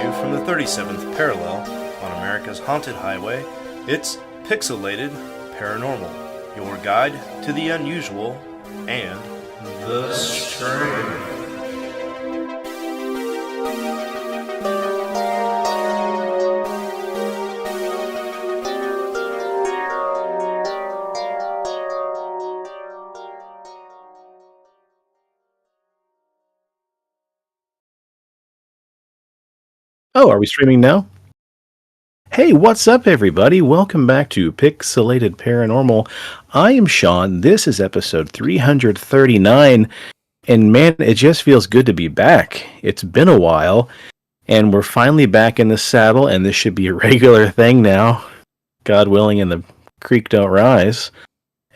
you from the 37th parallel on America's haunted highway. It's Pixelated Paranormal, your guide to the unusual and the strange. Oh, are we streaming now? Hey, what's up, everybody? Welcome back to Pixelated Paranormal. I am Sean. This is episode 339, and man, it just feels good to be back. It's been a while, and we're finally back in the saddle, and this should be a regular thing now. God willing, and the creek don't rise.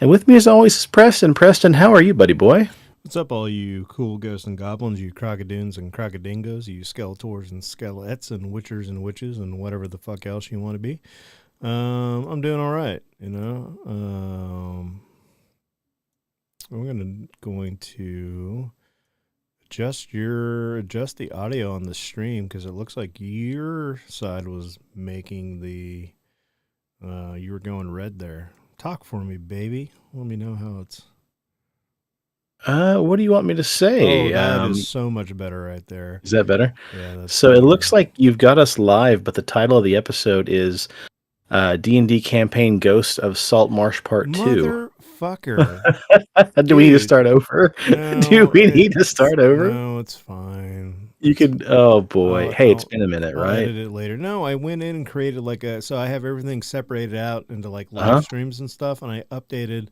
And with me, as always, is Preston. Preston, how are you, buddy boy? What's up, all you cool ghosts and goblins, you crocodoons and crocodingos, you skeletors and skelettes and witchers and witches and whatever the fuck else you want to be? I'm doing all right, you know. I'm going to adjust the audio on the stream because it looks like your side was making the you were going red there. Talk for me, baby. Let me know how it's. What do you want me to say? Oh, that is so much better right there. Is that better? Yeah. That's so it looks like you've got us live, but the title of the episode is D&D Campaign Ghost of Salt Marsh Part 2. Motherfucker. Do we need to start over? No, Do we need to start over? No, it's fine. You could. Oh boy. Hey, it's been a minute, I'll right? edit it later. No, I went in and created so I have everything separated out into like live streams and stuff, and I updated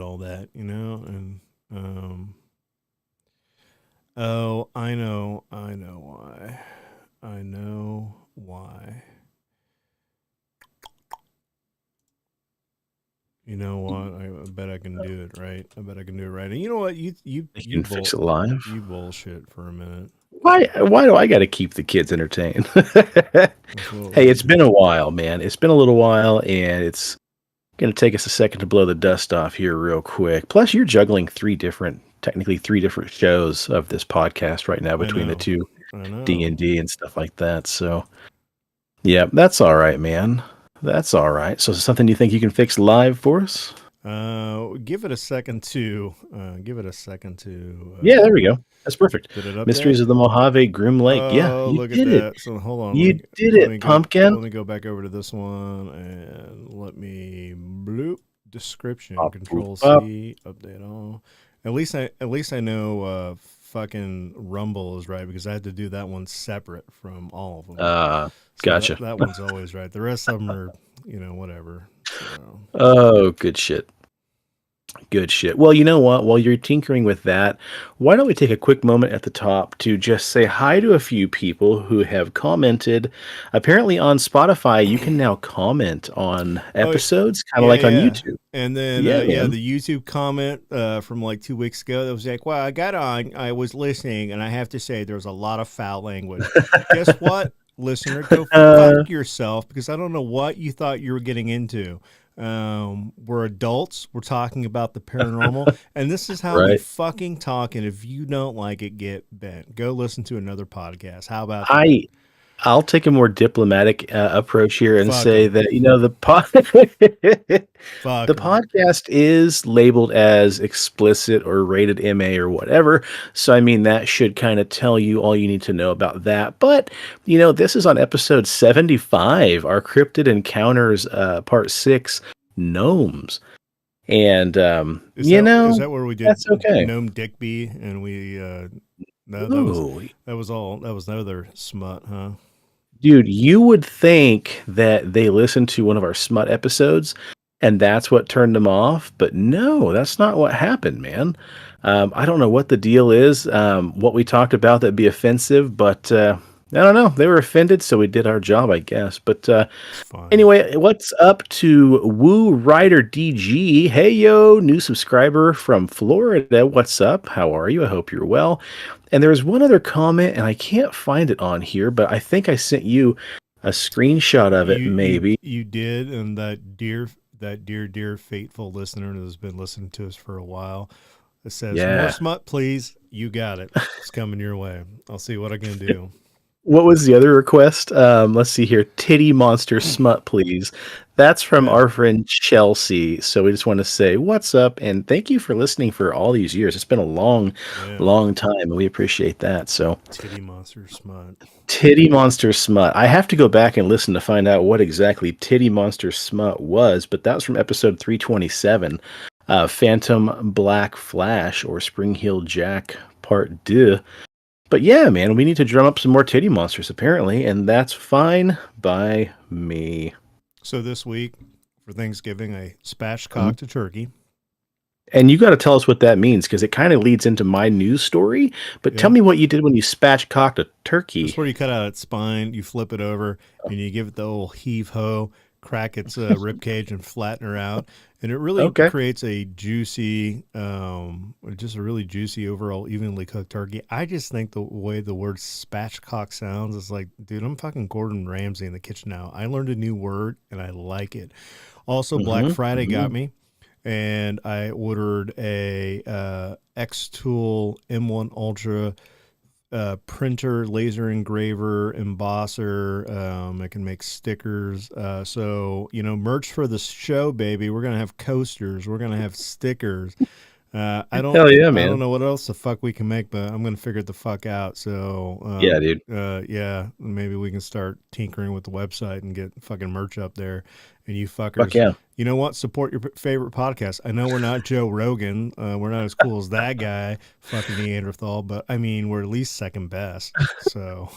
all that, you know, and oh, I know why. You know what? I bet I can do it right. And you know what? You can fix it live. You bullshit for a minute. Why do I got to keep the kids entertained? Hey, it's been a while, man. It's been a little while, and it's going to take us a second to blow the dust off here real quick. Plus, you're juggling technically three different shows of this podcast right now between the two D&D and stuff like that. So, yeah, that's all right, man. That's all right. So, is it something you think you can fix live for us? Give it a second to. Yeah, there we go. That's perfect. Did it up Mysteries there? of the Mojave, Groom Lake. Yeah, you look did at it. That. So hold on. You did it, pumpkin. Let me go back over to this one and let me bloop description. Control C, update all. At least I know fucking Rumble is right because I had to do that one separate from all of them. Gotcha. That one's always right. The rest of them are, whatever. So. Oh, good shit. Good shit. Well, you know what? While you're tinkering with that, why don't we take a quick moment at the top to just say hi to a few people who have commented. Apparently on Spotify, you can now comment on episodes, kind of like on YouTube. And then, the YouTube comment from like 2 weeks ago that was like, well, I got on, I was listening, and I have to say there was a lot of foul language. Guess what, listener? Go fuck yourself, because I don't know what you thought you were getting into. We're adults. We're talking about the paranormal, and this is how we fucking talk. And if you don't like it, get bent. Go listen to another podcast. How about that? I'll take a more diplomatic approach here and say that the podcast is labeled as explicit or rated MA or whatever. So I mean that should kind of tell you all you need to know about that. But this is on episode 75, our cryptid encounters part 6, gnomes. And is that where we did that's okay. Gnome Digby and we that was no other smut, huh? Dude, you would think that they listened to one of our smut episodes and that's what turned them off, but no, that's not what happened, man. I don't know what the deal is, what we talked about that'd be offensive, but I don't know. They were offended, so we did our job, I guess. But anyway, what's up to Woo Rider DG? Hey, yo, new subscriber from Florida. What's up? How are you? I hope you're well. And there's one other comment, and I can't find it on here, but I think I sent you a screenshot of it, maybe. You did, and that dear faithful listener that has been listening to us for a while It says, more Yeah. smut, please. You got it. It's coming your way. I'll see what I can do. What was the other request? Let's see here. Titty monster smut, please. That's from Yeah. our friend Chelsea. So we just want to say what's up and thank you for listening for all these years. It's been a long, long time, and we appreciate that. So Titty monster smut. Titty monster smut. I have to go back and listen to find out what exactly titty monster smut was, but that was from episode 327, Phantom Black Flash or Spring Heel Jack Part 2. But yeah, man, we need to drum up some more titty monsters, apparently, and that's fine by me. So this week, for Thanksgiving, I spatchcocked a turkey. And you got to tell us what that means, because it kind of leads into my news story. But tell me what you did when you spatchcocked a turkey. That's where you cut out its spine, you flip it over, and you give it the old heave-ho, crack its rib cage, and flatten her out. And it really creates a juicy, just a really juicy, overall, evenly cooked turkey. I just think the way the word spatchcock sounds is like, dude, I'm fucking Gordon Ramsay in the kitchen now. I learned a new word, and I like it. Also, Black Friday got me, and I ordered a X-Tool M1 Ultra printer, laser engraver, embosser. I can make stickers. So, merch for the show, baby. We're going to have coasters. We're going to have stickers. I don't know what else the fuck we can make, but I'm going to figure it the fuck out. So, yeah, dude. Maybe we can start tinkering with the website and get fucking merch up there. And you fuckers, fuck yeah. You know what? Support your favorite podcast. I know we're not Joe Rogan. We're not as cool as that guy, fucking Neanderthal, but I mean, we're at least second best. So,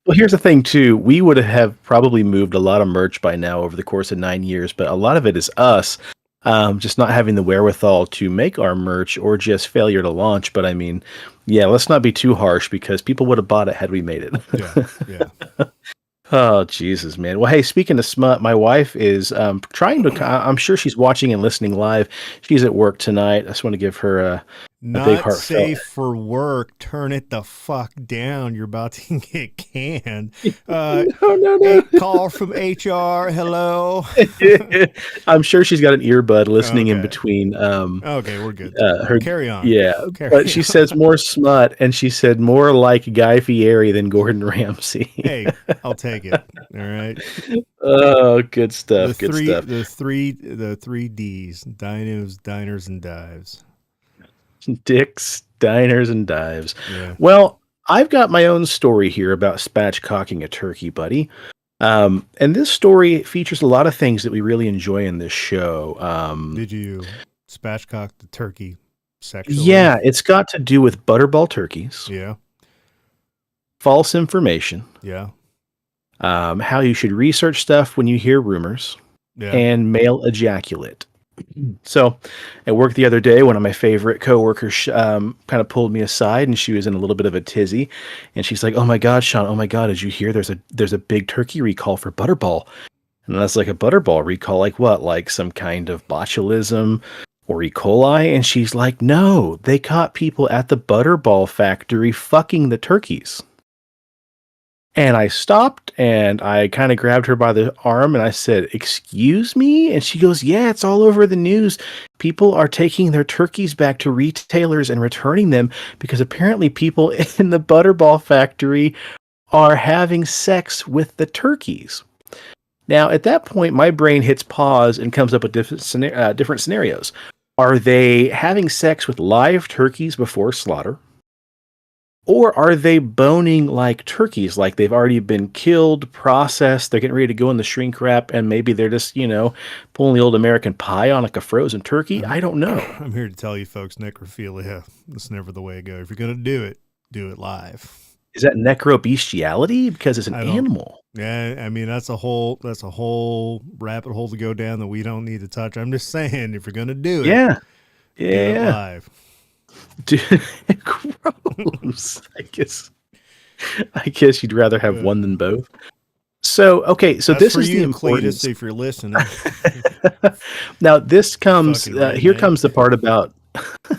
well, here's the thing too. We would have probably moved a lot of merch by now over the course of 9 years, but a lot of it is us just not having the wherewithal to make our merch or just failure to launch. But I mean, yeah, let's not be too harsh because people would have bought it had we made it. Yeah. Oh, Jesus, man. Well, hey, speaking of smut, my wife is trying to, I'm sure she's watching and listening live. She's at work tonight. I just want to give her a big heartfelt. Safe for work. Turn it the fuck down. You're about to get canned. No. Call from HR. Hello. I'm sure she's got an earbud listening in between. Okay, we're good. Carry on. Yeah, but she says more smut, and she said more like Guy Fieri than Gordon Ramsay. Hey, I'll take it. All right. Oh, good stuff. The three D's: dinos, diners, and dives. Dicks, diners, and dives. Yeah. Well, I've got my own story here about spatchcocking a turkey, buddy. And this story features a lot of things that we really enjoy in this show. Did you spatchcock the turkey sexually? Yeah, it's got to do with butterball turkeys. Yeah. False information. Yeah. How you should research stuff when you hear rumors. Yeah. And male ejaculate. So at work the other day, one of my favorite coworkers kind of pulled me aside, and she was in a little bit of a tizzy, and she's like, "Oh my God, Sean! Oh my God, did you hear? There's a big turkey recall for Butterball." And that's like, a Butterball recall, like what? Like some kind of botulism or E. coli? And she's like, "No, they caught people at the Butterball factory fucking the turkeys." And I stopped and I kind of grabbed her by the arm and I said, "Excuse me?" And she goes, "Yeah, it's all over the news. People are taking their turkeys back to retailers and returning them because apparently people in the Butterball factory are having sex with the turkeys." Now, at that point, my brain hits pause and comes up with different scenarios. Are they having sex with live turkeys before slaughter? Or are they boning like turkeys, like they've already been killed, processed, they're getting ready to go in the shrink wrap, and maybe they're just, pulling the old American pie on like a frozen turkey? I don't know. I'm here to tell you folks, necrophilia, that's never the way to go. If you're going to do it live. Is that necrobestiality? Because it's an animal. Yeah, I mean, that's a whole rabbit hole to go down that we don't need to touch. I'm just saying, if you're going to do it, do it live. Dude, gross. I guess you'd rather have one than both. So, okay, so that's this for is you, the importance. Cletus, if you're listening. Now, this comes. Here comes the part about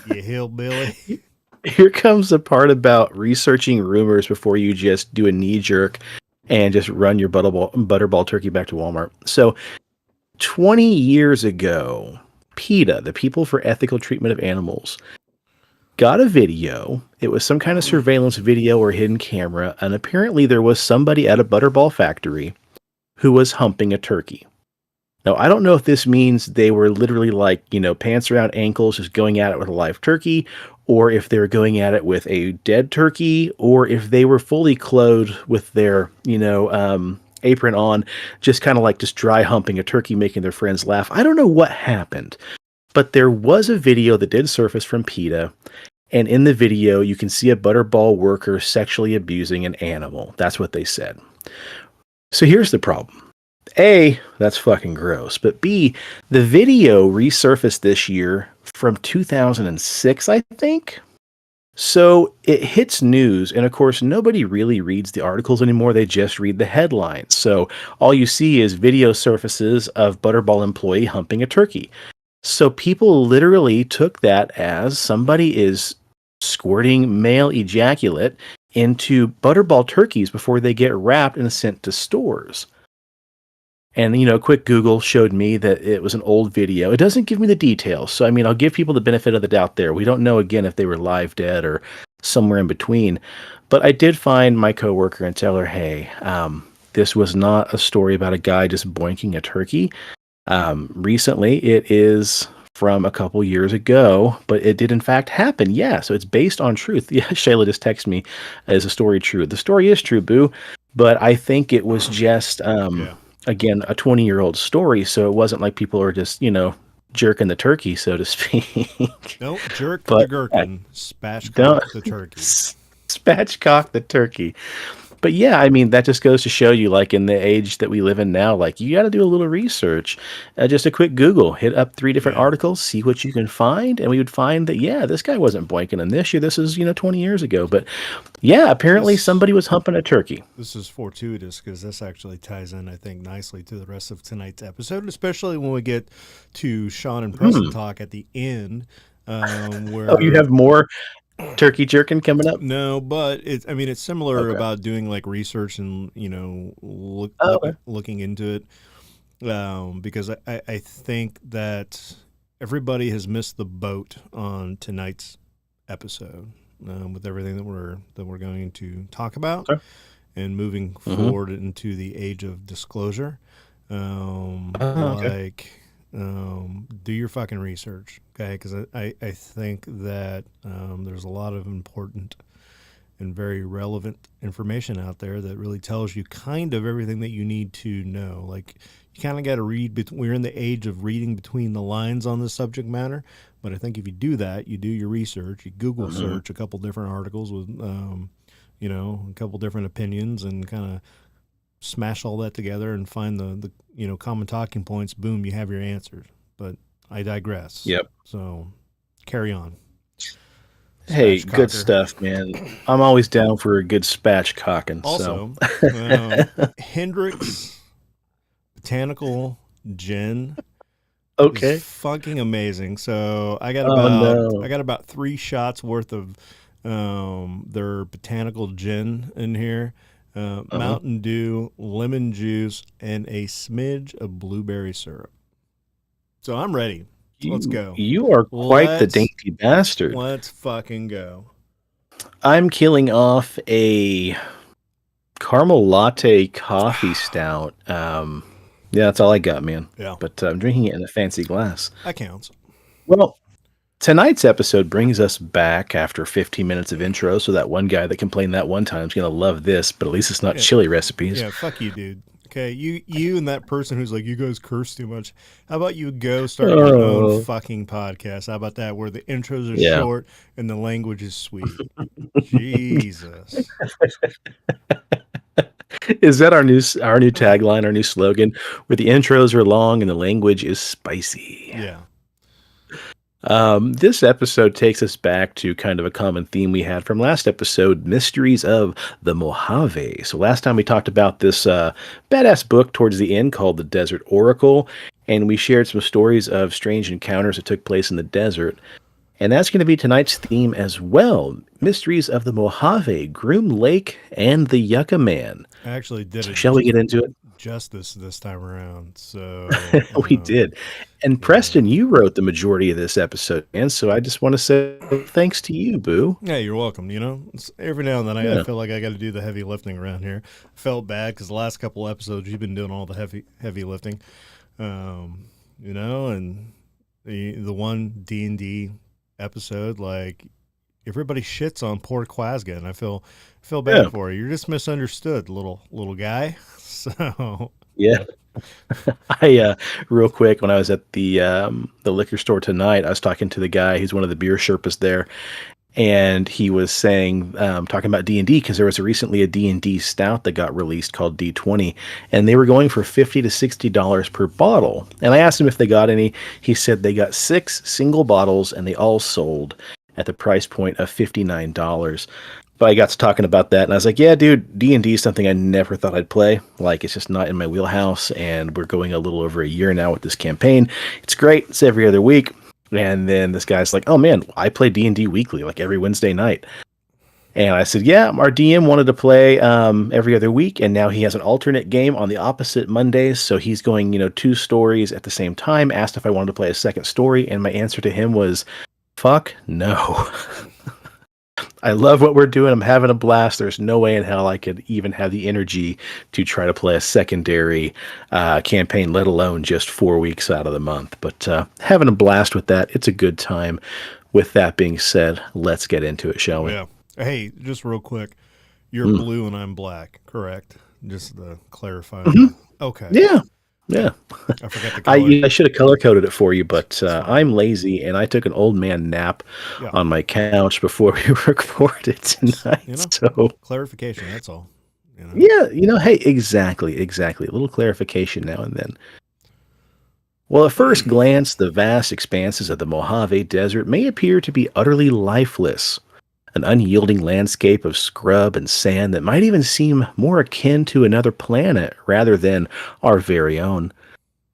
you hillbilly. Here comes the part about researching rumors before you just do a knee jerk and just run your butterball turkey back to Walmart. So, 20 years ago, PETA, the People for Ethical Treatment of Animals, got a video. It was some kind of surveillance video or hidden camera, and apparently there was somebody at a butterball factory who was humping a turkey. Now, I don't know if this means they were literally like, pants around ankles, just going at it with a live turkey, or if they were going at it with a dead turkey, or if they were fully clothed with their, apron on, just kind of like just dry humping a turkey, making their friends laugh. I don't know what happened, but there was a video that did surface from PETA. And in the video, you can see a butterball worker sexually abusing an animal. That's what they said. So here's the problem. A, that's fucking gross. But B, the video resurfaced this year from 2006, I think. So it hits news, and of course, nobody really reads the articles anymore. They just read the headlines. So all you see is video surfaces of Butterball employee humping a turkey. So people literally took that as somebody is squirting male ejaculate into Butterball turkeys before they get wrapped and sent to stores. And, a quick Google showed me that it was an old video. It doesn't give me the details. So, I'll give people the benefit of the doubt there. We don't know, again, if they were live dead or somewhere in between. But I did find my coworker and tell her, hey, this was not a story about a guy just boinking a turkey. Recently, it is from a couple years ago, but it did in fact happen. Yeah, so it's based on truth. Yeah, Shayla just texted me, is the story true? The story is true, boo. But I think it was just... again, a 20-year-old story, so it wasn't like people are just, jerking the turkey, so to speak. Don't jerk the gherkin, spatchcock the turkey. Spatchcock the turkey. But yeah, that just goes to show you, like, in the age that we live in now, like, you got to do a little research. Just a quick Google, hit up 3 different articles, see what you can find, and we would find that, yeah, this guy wasn't boinking in this year. This is, 20 years ago. But yeah, apparently somebody was humping a turkey. This is fortuitous because this actually ties in, I think, nicely to the rest of tonight's episode, especially when we get to Sean and Preston talk at the end. Where you have more turkey jerking coming up? No, but it's similar about doing like research and looking into it, because I think that everybody has missed the boat on tonight's episode with everything that we're going to talk about and moving forward into the age of disclosure. Do your fucking research, okay? Because I think that there's a lot of important and very relevant information out there that really tells you kind of everything that you need to know. Like, you kind of got to read. We're in the age of reading between the lines on the subject matter, but I think if you do that, you do your research, you Google search a couple different articles with, a couple different opinions, and kind of smash all that together and find the common talking points. Boom, you have your answers. But I digress. Yep. So carry on. Hey, good stuff, man. I'm always down for a good spatchcocking. Also, Hendrick's Botanical Gin. Okay. Is fucking amazing. So I got about 3 shots worth of their botanical gin in here. Mountain Dew, lemon juice, and a smidge of blueberry syrup. So I'm ready. Let's go. You are quite the dainty bastard. Let's fucking go. I'm killing off a caramel latte coffee stout. Yeah, that's all I got, man. Yeah. But I'm drinking it in a fancy glass. That counts. Well, tonight's episode brings us back after 15 minutes of intro, so that one guy that complained that one time is going to love this, but at least it's not chili recipes. Yeah, fuck you, dude. Okay, you and that person who's like, you guys curse too much. How about you go start your own fucking podcast? How about that, where the intros are short and the language is sweet? Jesus. Is that our new tagline, our new slogan, where the intros are long and the language is spicy? Yeah. This episode takes us back to kind of a common theme we had from last episode, Mysteries of the Mojave. So last time we talked about this badass book towards the end called The Desert Oracle, and we shared some stories of strange encounters that took place in the desert. And that's going to be tonight's theme as well, Mysteries of the Mojave, Groom Lake, and the Yucca Man. I actually did Shall we get into it? justice this time around. So We did. And Preston, you wrote the majority of this episode, man. So I just want to say thanks to you, Boo. Yeah, you're welcome. Every now and then I feel like I got to do the heavy lifting around here. I felt bad because the last couple episodes you've been doing all the heavy lifting, and the one D&D episode, like everybody shits on poor Quasga, and I feel bad for you. You're just misunderstood, little guy. So yeah. I real quick, when I was at the liquor store tonight, I was talking to the guy who's one of the beer Sherpas there, and he was saying, talking about D&D, because there was recently a D&D stout that got released called D20, and they were going for $50 to $60 per bottle. And I asked him if they got any. He said they got 6 single bottles, and they all sold at the price point of $59. But I got to talking about that, and I was like, yeah, dude, D&D is something I never thought I'd play. Like, it's just not in my wheelhouse, and we're going a little over a year now with this campaign. It's great. It's every other week. And then this guy's like, oh, man, I play D&D weekly, like every Wednesday night. And I said, yeah, our DM wanted to play every other week, and now he has an alternate game on the opposite Mondays, so he's going, 2 stories at the same time, asked if I wanted to play a second story, and my answer to him was, fuck no. I love what we're doing. I'm having a blast. There's no way in hell I could even have the energy to try to play a secondary campaign, let alone just 4 weeks out of the month. But having a blast with that. It's a good time. With that being said, let's get into it, shall we? Yeah. Hey, just real quick. You're blue and I'm black, correct? Just to clarify. Mm-hmm. Okay. Yeah. Yeah. I forgot the color. I should have color coded it for you, but I'm lazy and I took an old man nap on my couch before we recorded tonight. So clarification, that's all. Yeah, hey, exactly. A little clarification now and then. Well, at first glance, the vast expanses of the Mojave Desert may appear to be utterly lifeless. An unyielding landscape of scrub and sand that might even seem more akin to another planet rather than our very own.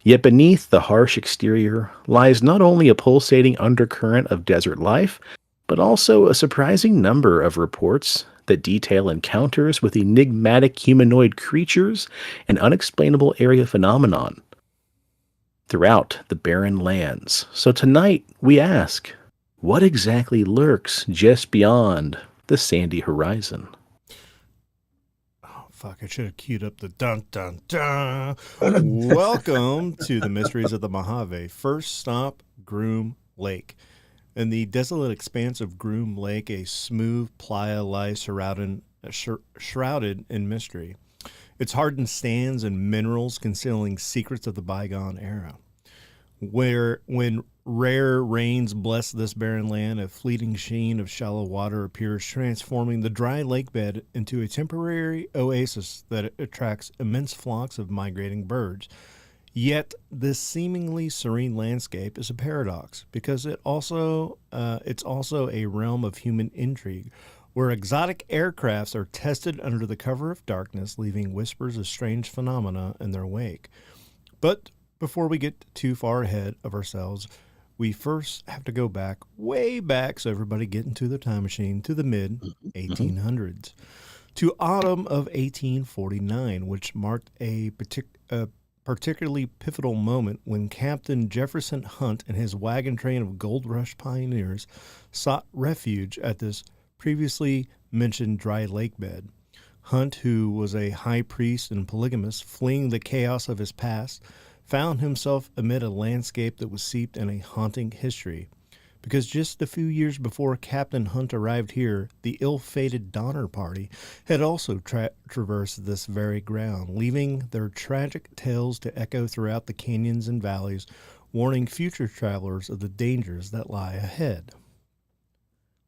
Yet beneath the harsh exterior lies not only a pulsating undercurrent of desert life, but also a surprising number of reports that detail encounters with enigmatic humanoid creatures and unexplainable area phenomenon throughout the barren lands. So tonight we ask, what exactly lurks just beyond the sandy horizon? Oh, fuck, I should have queued up the dun-dun-dun. Welcome to the Mysteries of the Mojave. First stop, Groom Lake. In the desolate expanse of Groom Lake, a smooth playa lies shrouded in mystery. Its hardened sands and minerals concealing secrets of the bygone era. When rare rains bless this barren land, a fleeting sheen of shallow water appears, transforming the dry lake bed into a temporary oasis that attracts immense flocks of migrating birds. Yet this seemingly serene landscape is a paradox, because it's also a realm of human intrigue, where exotic aircrafts are tested under the cover of darkness, leaving whispers of strange phenomena in their wake. But before we get too far ahead of ourselves, we first have to go back, way back, so everybody get into the time machine, to the mid-1800s, to autumn of 1849, which marked a particularly pivotal moment when Captain Jefferson Hunt and his wagon train of gold rush pioneers sought refuge at this previously mentioned dry lake bed. Hunt, who was a high priest and polygamist, fleeing the chaos of his past, found himself amid a landscape that was steeped in a haunting history. Because just a few years before Captain Hunt arrived here, the ill-fated Donner Party had also traversed this very ground, leaving their tragic tales to echo throughout the canyons and valleys, warning future travelers of the dangers that lie ahead.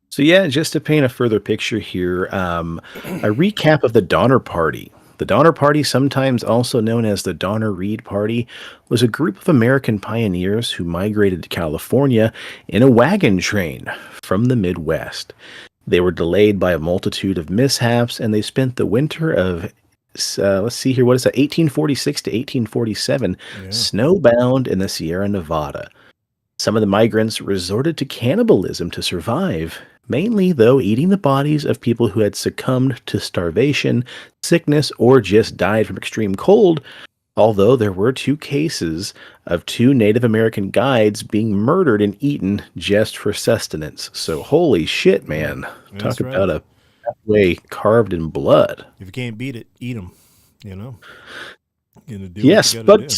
So yeah, just to paint a further picture here, a recap of the Donner Party. The Donner Party, sometimes also known as the Donner Reed Party, was a group of American pioneers who migrated to California in a wagon train from the Midwest. They were delayed by a multitude of mishaps, and they spent the winter of, 1846 to 1847, snowbound in the Sierra Nevada. Some of the migrants resorted to cannibalism to survive, mainly, though, eating the bodies of people who had succumbed to starvation, sickness, or just died from extreme cold, Although there were two cases of two Native American guides being murdered and eaten just for sustenance. So holy shit, man. Talk That's about right. a pathway carved in blood. If you can't beat it, eat them. You know, you gonna do what you Yes, got to but do.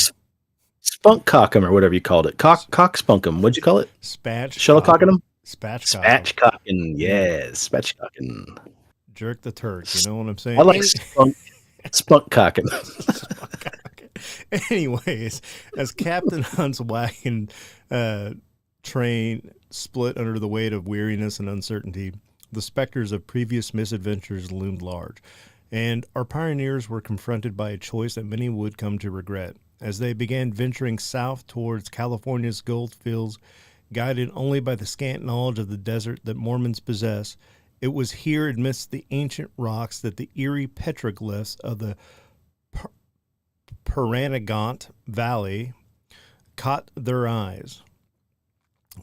spunk cock 'em or whatever you called it. Cock spunk 'em. What'd you call it? Spatchcocking. Shuttlecocking them? Spatchcocking. Spatchcocking. Yeah. Yes, spatchcocking. Jerk the Turk. You know what I'm I saying? like spunk cocking. Anyways, as Captain Hunt's wagon train split under the weight of weariness and uncertainty, the specters of previous misadventures loomed large, and our pioneers were confronted by a choice that many would come to regret. As they began venturing south towards California's gold fields, guided only by the scant knowledge of the desert that Mormons possess, it was here amidst the ancient rocks that the eerie petroglyphs of the Paranagant Valley caught their eyes,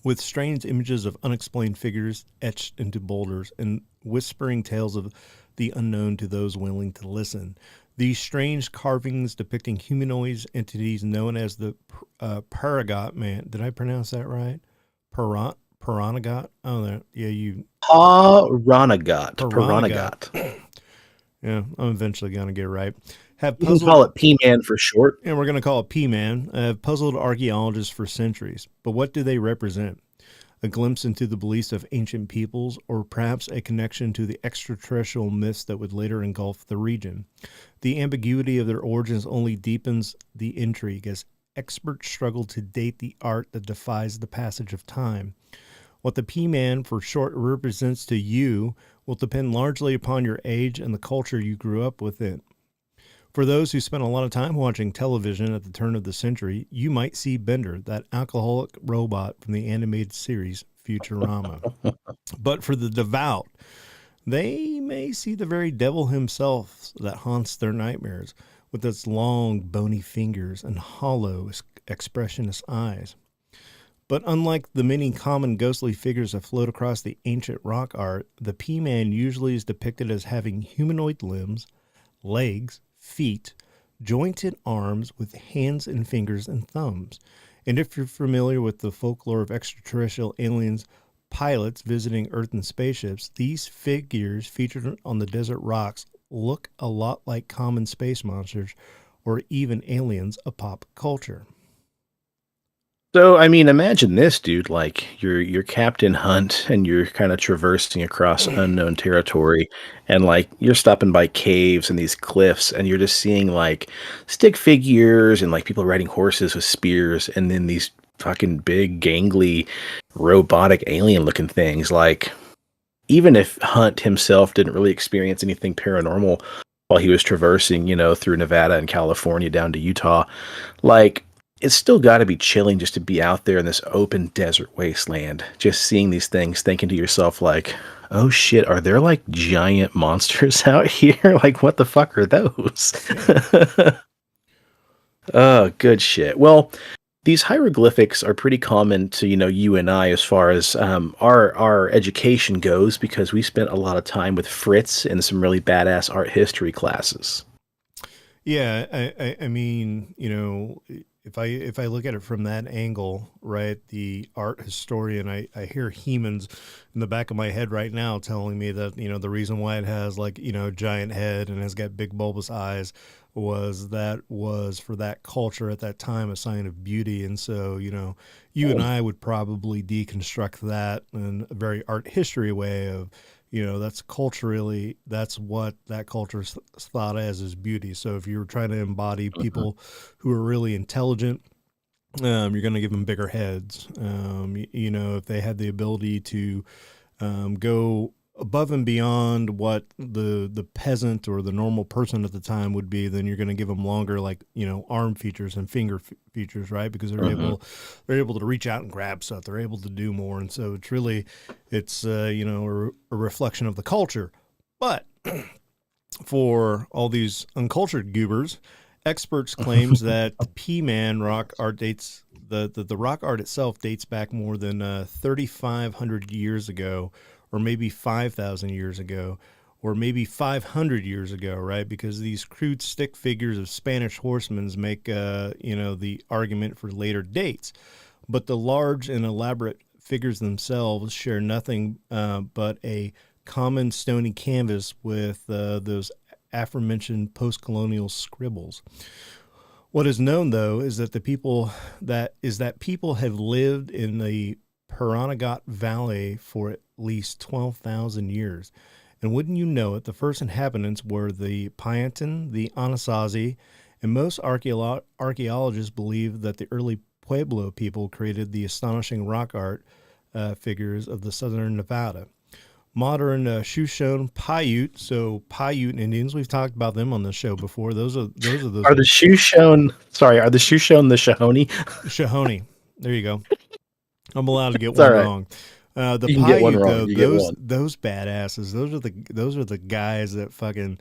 with strange images of unexplained figures etched into boulders and whispering tales of the unknown to those willing to listen. These strange carvings depicting humanoid entities known as the Paragot Man. Did I pronounce that right? Paranagot? Oh, no. Yeah, you. Paranagot. Paranagot. Paranagot. Yeah, I'm eventually going to get it right. Have You can puzzled. call it P-Man for short. And we're going to call it P-Man, have puzzled archaeologists for centuries. But what do they represent? A glimpse into the beliefs of ancient peoples, or perhaps a connection to the extraterrestrial myths that would later engulf the region? The ambiguity of their origins only deepens the intrigue as experts struggle to date the art that defies the passage of time. What the P-Man for short represents to you will depend largely upon your age and the culture you grew up within. For those who spent a lot of time watching television at the turn of the century, you might see Bender, that alcoholic robot from the animated series Futurama. But for the devout, they may see the very devil himself that haunts their nightmares, with its long, bony fingers and hollow, expressionless eyes. But unlike the many common ghostly figures that float across the ancient rock art, the P-Man usually is depicted as having humanoid limbs, legs, feet, jointed arms with hands and fingers and thumbs. And if you're familiar with the folklore of extraterrestrial aliens, pilots visiting Earth in spaceships, these figures featured on the desert rocks look a lot like common space monsters or even aliens of pop culture. So, I mean, imagine this, dude. Like, you're Captain Hunt, and you're kind of traversing across unknown territory, and like you're stopping by caves and these cliffs, and you're just seeing like stick figures and like people riding horses with spears, and then these fucking big, gangly, robotic alien-looking things. Like, even if Hunt himself didn't really experience anything paranormal while he was traversing, through Nevada and California down to Utah, like it's still got to be chilling just to be out there in this open desert wasteland, just seeing these things, thinking to yourself like, oh shit, are there like giant monsters out here? Like, what the fuck are those? Oh, good shit. Well, these hieroglyphics are pretty common to, you and I as far as our education goes, because we spent a lot of time with Fritz in some really badass art history classes. Yeah, I mean, if I look at it from that angle, right, the art historian, I hear Hemans in the back of my head right now telling me that, the reason why it has like, giant head and has got big bulbous eyes was for that culture at that time a sign of beauty. And so, you and I would probably deconstruct that in a very art history way of, that's what that culture thought as is beauty. So if you're trying to embody people who are really intelligent, you're going to give them bigger heads. If they had the ability to go above and beyond what the peasant or the normal person at the time would be, then you're going to give them longer, like, arm features and finger features, right? Because they're able to reach out and grab stuff. They're able to do more. And so it's a reflection of the culture. But for all these uncultured goobers, experts claims that the P-Man rock art dates the rock art itself dates back more than 3,500 years ago, or maybe 5,000 years ago, or maybe 500 years ago, right? Because these crude stick figures of Spanish horsemen make, the argument for later dates. But the large and elaborate figures themselves share nothing but a common stony canvas with those aforementioned post-colonial scribbles. What is known, though, is that people have lived in the Paranagat Valley for at least 12,000 years. And wouldn't you know it, the first inhabitants were the Payantan, the Anasazi, and most archaeologists believe that the early Pueblo people created the astonishing rock art figures of the southern Nevada. Modern Shoshone Paiute, so Paiute Indians, we've talked about them on the show before. Those are those. Are the Shoshone the Shahoney? Shahoney. There you go. I'm allowed to get It's one all right. wrong. The You can get one Paiute, wrong. though, You get one. those badasses. Those are the guys that fucking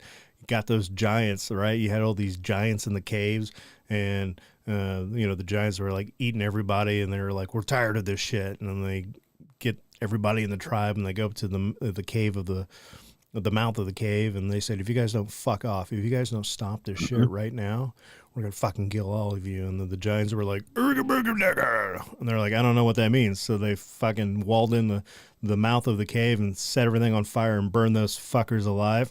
got those giants, right? You had all these giants in the caves, and the giants were like eating everybody, and they were like, "We're tired of this shit," and then they get everybody in the tribe, and they go up to the cave of the mouth of the cave, and they said, if you guys don't fuck off, if you guys don't stop this shit right now, we're gonna fucking kill all of you. And then the giants were like, and they're like, I don't know what that means. So they fucking walled in the mouth of the cave and set everything on fire and burned those fuckers alive.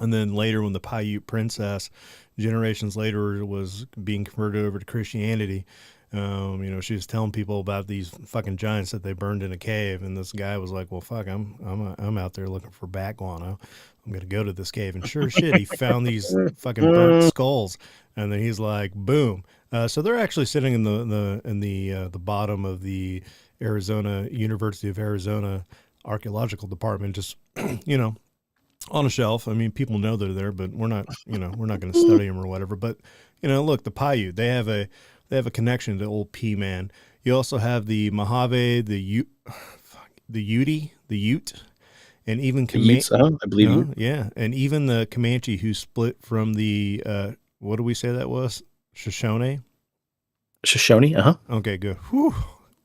And then later, when the Paiute princess, generations later, was being converted over to Christianity, she was telling people about these fucking giants that they burned in a cave, and this guy was like, "Well, fuck, I'm out there looking for bat guano. I'm gonna go to this cave." And sure as shit, he found these fucking burnt skulls, and then he's like, "Boom!" So they're actually sitting in the bottom of the University of Arizona archaeological department, just on a shelf. I mean, people know they're there, but we're not going to study them or whatever. But look, the Paiute, they have a connection to old P-Man. You also have the Mojave, the Ute, and even Utes, I believe you. yeah, and even the Comanche, who split from the what do we say that was? Shoshone. Okay, good. Whew.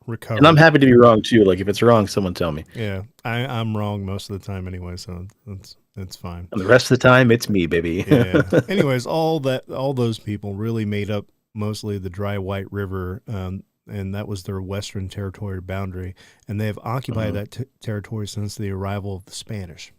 Recovered. And I'm happy to be wrong too. Like if it's wrong, someone tell me. Yeah, I'm wrong most of the time anyway, so it's fine. And the rest of the time, it's me, baby. Yeah. Anyways, all those people really made up mostly the dry White River, and that was their western territory boundary, and they have occupied that territory since the arrival of the Spanish.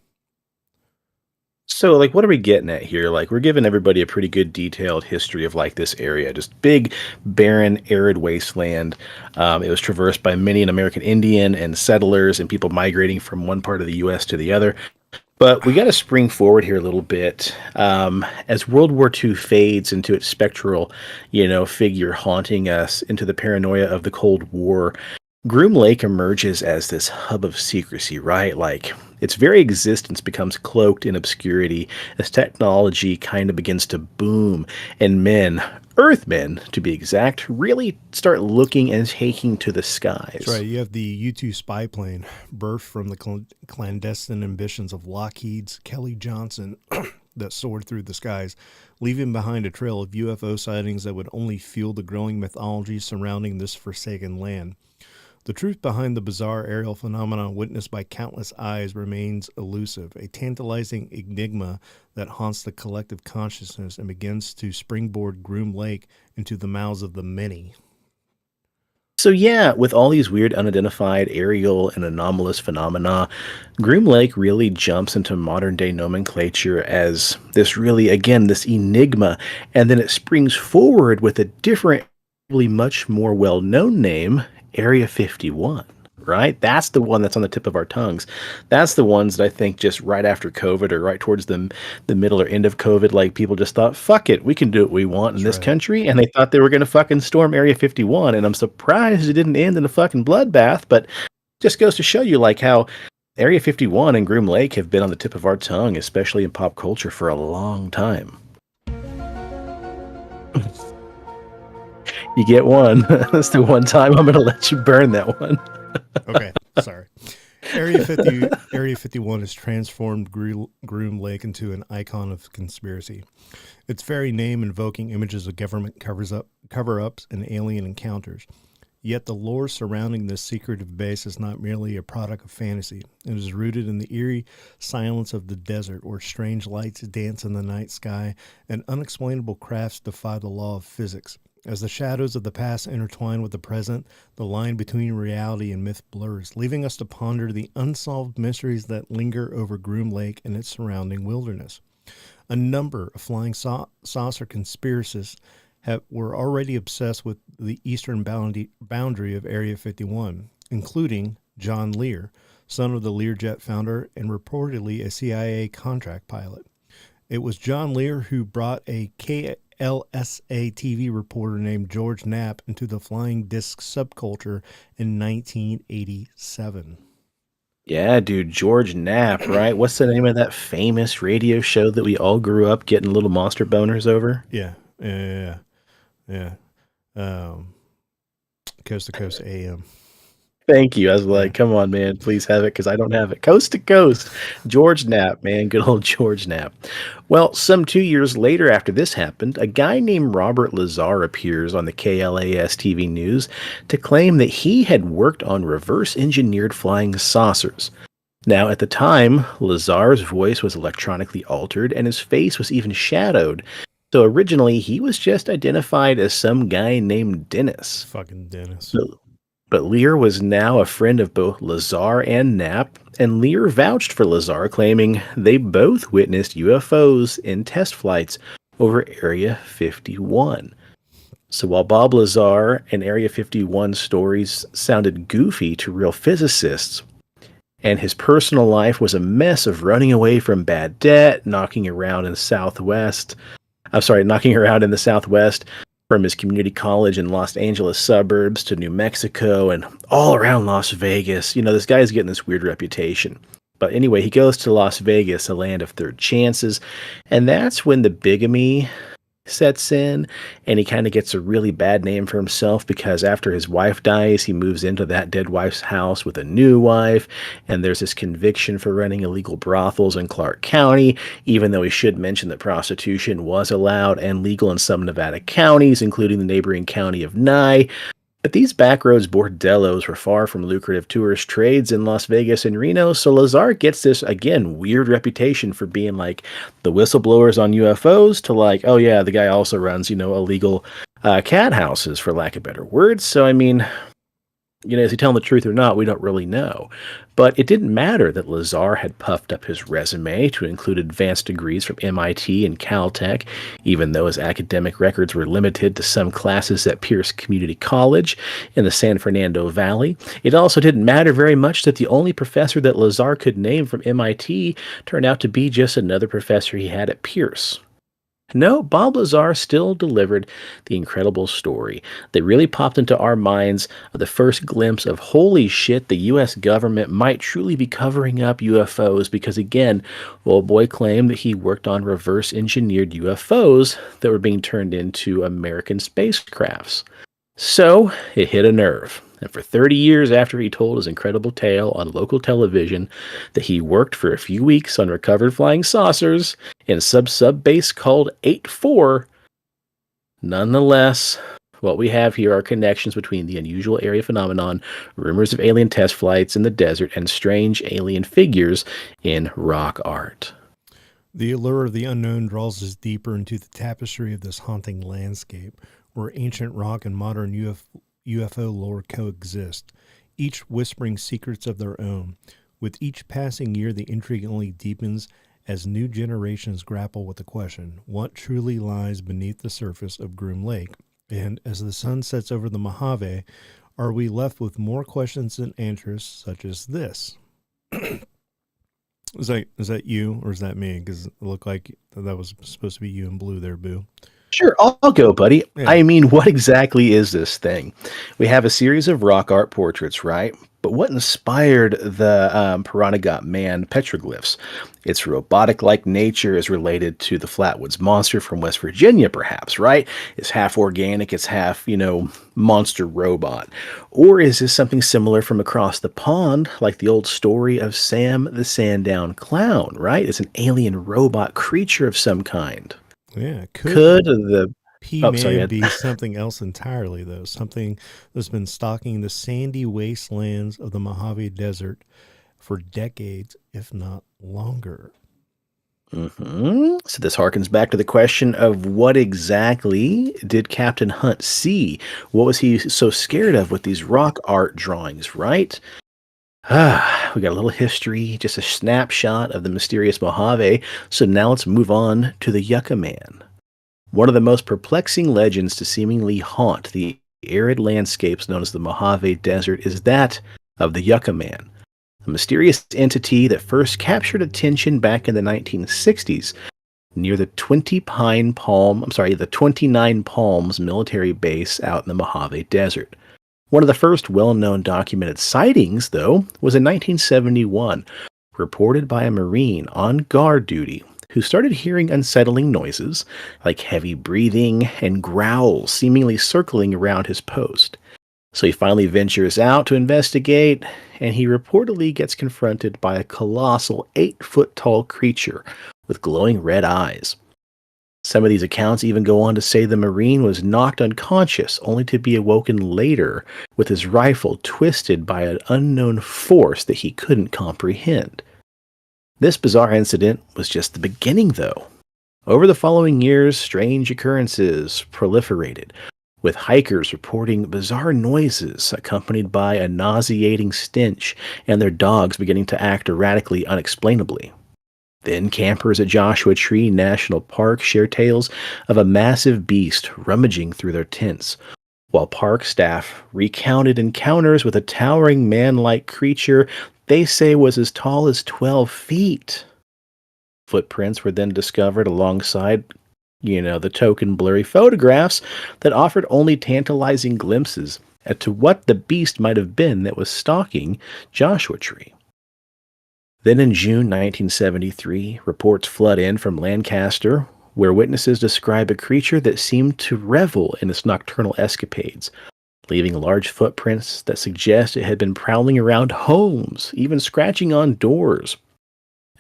So, like, what are we getting at here? Like, we're giving everybody a pretty good detailed history of, like, this area. Just big, barren, arid wasteland. It was traversed by many an American Indian and settlers and people migrating from one part of the U.S. to the other. But we got to spring forward here a little bit. As World War II fades into its spectral, figure haunting us into the paranoia of the Cold War, Groom Lake emerges as this hub of secrecy, right? Like, its very existence becomes cloaked in obscurity as technology kind of begins to boom, and Earthmen to be exact, really start looking and taking to the skies. That's right. You have the U-2 spy plane, birthed from the clandestine ambitions of Lockheed's Kelly Johnson that soared through the skies, leaving behind a trail of UFO sightings that would only fuel the growing mythology surrounding this forsaken land. The truth behind the bizarre aerial phenomena witnessed by countless eyes remains elusive, a tantalizing enigma that haunts the collective consciousness and begins to springboard Groom Lake into the mouths of the many. So yeah, with all these weird unidentified aerial and anomalous phenomena, Groom Lake really jumps into modern day nomenclature as this enigma, and then it springs forward with a different, really much more well-known name, Area 51, right? That's the one that's on the tip of our tongues. That's the ones that I think just right after COVID or right towards the middle or end of COVID, like people just thought, fuck it, we can do what we want in this country. And they thought they were going to fucking storm Area 51. And I'm surprised it didn't end in a fucking bloodbath, but just goes to show you like how Area 51 and Groom Lake have been on the tip of our tongue, especially in pop culture, for a long time. You get one. That's the one time I'm going to let you burn that one. Okay, sorry. Area 51 has transformed Groom Lake into an icon of conspiracy. Its very name invoking images of government cover-ups and alien encounters. Yet the lore surrounding this secretive base is not merely a product of fantasy. It is rooted in the eerie silence of the desert, where strange lights dance in the night sky and unexplainable crafts defy the law of physics. As the shadows of the past intertwine with the present, the line between reality and myth blurs, leaving us to ponder the unsolved mysteries that linger over Groom Lake and its surrounding wilderness. A number of flying saucer conspiracists were already obsessed with the eastern boundary of Area 51, including John Lear, son of the Learjet founder and reportedly a CIA contract pilot. It was John Lear who brought a KLSA TV reporter named George Knapp into the flying disc subculture in 1987. Yeah, dude, George Knapp, right? What's the name of that famous radio show that we all grew up getting little monster boners over? Yeah. Coast to Coast AM. Thank you. I was like, come on, man, please have it because I don't have it. Coast to Coast. George Knapp, man. Good old George Knapp. Well, some 2 years later after this happened, a guy named Robert Lazar appears on the KLAS TV news to claim that he had worked on reverse engineered flying saucers. Now, at the time, Lazar's voice was electronically altered and his face was even shadowed. So originally, he was just identified as some guy named Dennis. Fucking Dennis. But Lear was now a friend of both Lazar and Knapp, and Lear vouched for Lazar, claiming they both witnessed UFOs in test flights over Area 51. So while Bob Lazar and Area 51 stories sounded goofy to real physicists, and his personal life was a mess of running away from bad debt, knocking around in the Southwest from his community college in Los Angeles suburbs to New Mexico and all around Las Vegas. You know, this guy's getting this weird reputation. But anyway, he goes to Las Vegas, a land of third chances, and that's when the bigamy sets in, and he kind of gets a really bad name for himself because after his wife dies, he moves into that dead wife's house with a new wife, and there's this conviction for running illegal brothels in Clark County, even though he should mention that prostitution was allowed and legal in some Nevada counties, including the neighboring county of Nye. But these backroads bordellos were far from lucrative tourist trades in Las Vegas and Reno, so Lazar gets this, again, weird reputation for being like the whistleblowers on UFOs to like, oh yeah, the guy also runs, illegal cat houses, for lack of better words. So, I mean, is he telling the truth or not? We don't really know. But it didn't matter that Lazar had puffed up his resume to include advanced degrees from MIT and Caltech, even though his academic records were limited to some classes at Pierce Community College in the San Fernando Valley. It also didn't matter very much that the only professor that Lazar could name from MIT turned out to be just another professor he had at Pierce. No, Bob Lazar still delivered the incredible story that really popped into our minds of the first glimpse of holy shit, the U.S. government might truly be covering up UFOs because, again, old boy claimed that he worked on reverse engineered UFOs that were being turned into American spacecrafts. So it hit a nerve. And for 30 years after he told his incredible tale on local television that he worked for a few weeks on recovered flying saucers in a sub base called 8-4, nonetheless, what we have here are connections between the unusual area phenomenon, rumors of alien test flights in the desert, and strange alien figures in rock art. The allure of the unknown draws us deeper into the tapestry of this haunting landscape, where ancient rock and modern UFO lore coexist, each whispering secrets of their own. With each passing year, the intrigue only deepens as new generations grapple with the question, what truly lies beneath the surface of Groom Lake? And as the sun sets over the Mojave, are we left with more questions than answers, such as this? Is that you, or is that me? Because it looked like that was supposed to be you in blue there, Boo. Sure, I'll go, buddy. Yeah. I mean, what exactly is this thing? We have a series of rock art portraits, right? But what inspired the Piranagat Man petroglyphs? Its robotic-like nature is related to the Flatwoods Monster from West Virginia, perhaps, right? It's half organic, it's half, monster robot. Or is this something similar from across the pond, like the old story of Sam the Sandown Clown, right? It's an alien robot creature of some kind. Yeah, Could the He Oh, may sorry. be something else entirely, though. Something that's been stalking the sandy wastelands of the Mojave Desert for decades, if not longer. So this harkens back to the question of what exactly did Captain Hunt see? What was he so scared of with these rock art drawings, right? We got a little history, just a snapshot of the mysterious Mojave. So now let's move on to the Yucca Man. One of the most perplexing legends to seemingly haunt the arid landscapes known as the Mojave Desert is that of the Yucca Man, a mysterious entity that first captured attention back in the 1960s near the 29 Palms military base out in the Mojave Desert. One of the first well-known documented sightings, though, was in 1971, reported by a Marine on guard duty who started hearing unsettling noises like heavy breathing and growls seemingly circling around his post. So he finally ventures out to investigate, and he reportedly gets confronted by a colossal 8-foot-tall creature with glowing red eyes. Some of these accounts even go on to say the Marine was knocked unconscious, only to be awoken later with his rifle twisted by an unknown force that he couldn't comprehend. This bizarre incident was just the beginning, though. Over the following years, strange occurrences proliferated, with hikers reporting bizarre noises accompanied by a nauseating stench and their dogs beginning to act erratically unexplainably. Then campers at Joshua Tree National Park share tales of a massive beast rummaging through their tents, while park staff recounted encounters with a towering man-like creature they say was as tall as 12 feet. Footprints were then discovered alongside, the token blurry photographs that offered only tantalizing glimpses as to what the beast might have been that was stalking Joshua Tree. Then in June 1973, reports flood in from Lancaster, where witnesses describe a creature that seemed to revel in its nocturnal escapades, leaving large footprints that suggest it had been prowling around homes, even scratching on doors.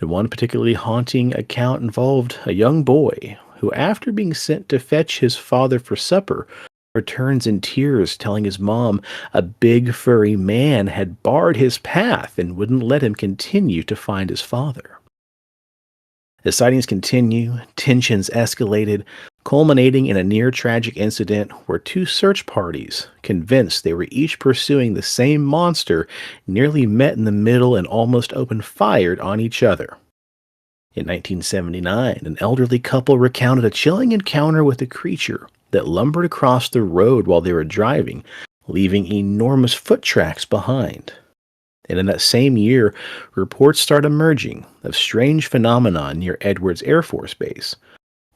And one particularly haunting account involved a young boy who, after being sent to fetch his father for supper, returns in tears telling his mom a big furry man had barred his path and wouldn't let him continue to find his father. As sightings continue, tensions escalated, culminating in a near-tragic incident where two search parties, convinced they were each pursuing the same monster, nearly met in the middle and almost opened fire on each other. In 1979, an elderly couple recounted a chilling encounter with a creature that lumbered across the road while they were driving, leaving enormous foot tracks behind. And in that same year, reports start emerging of strange phenomena near Edwards Air Force Base,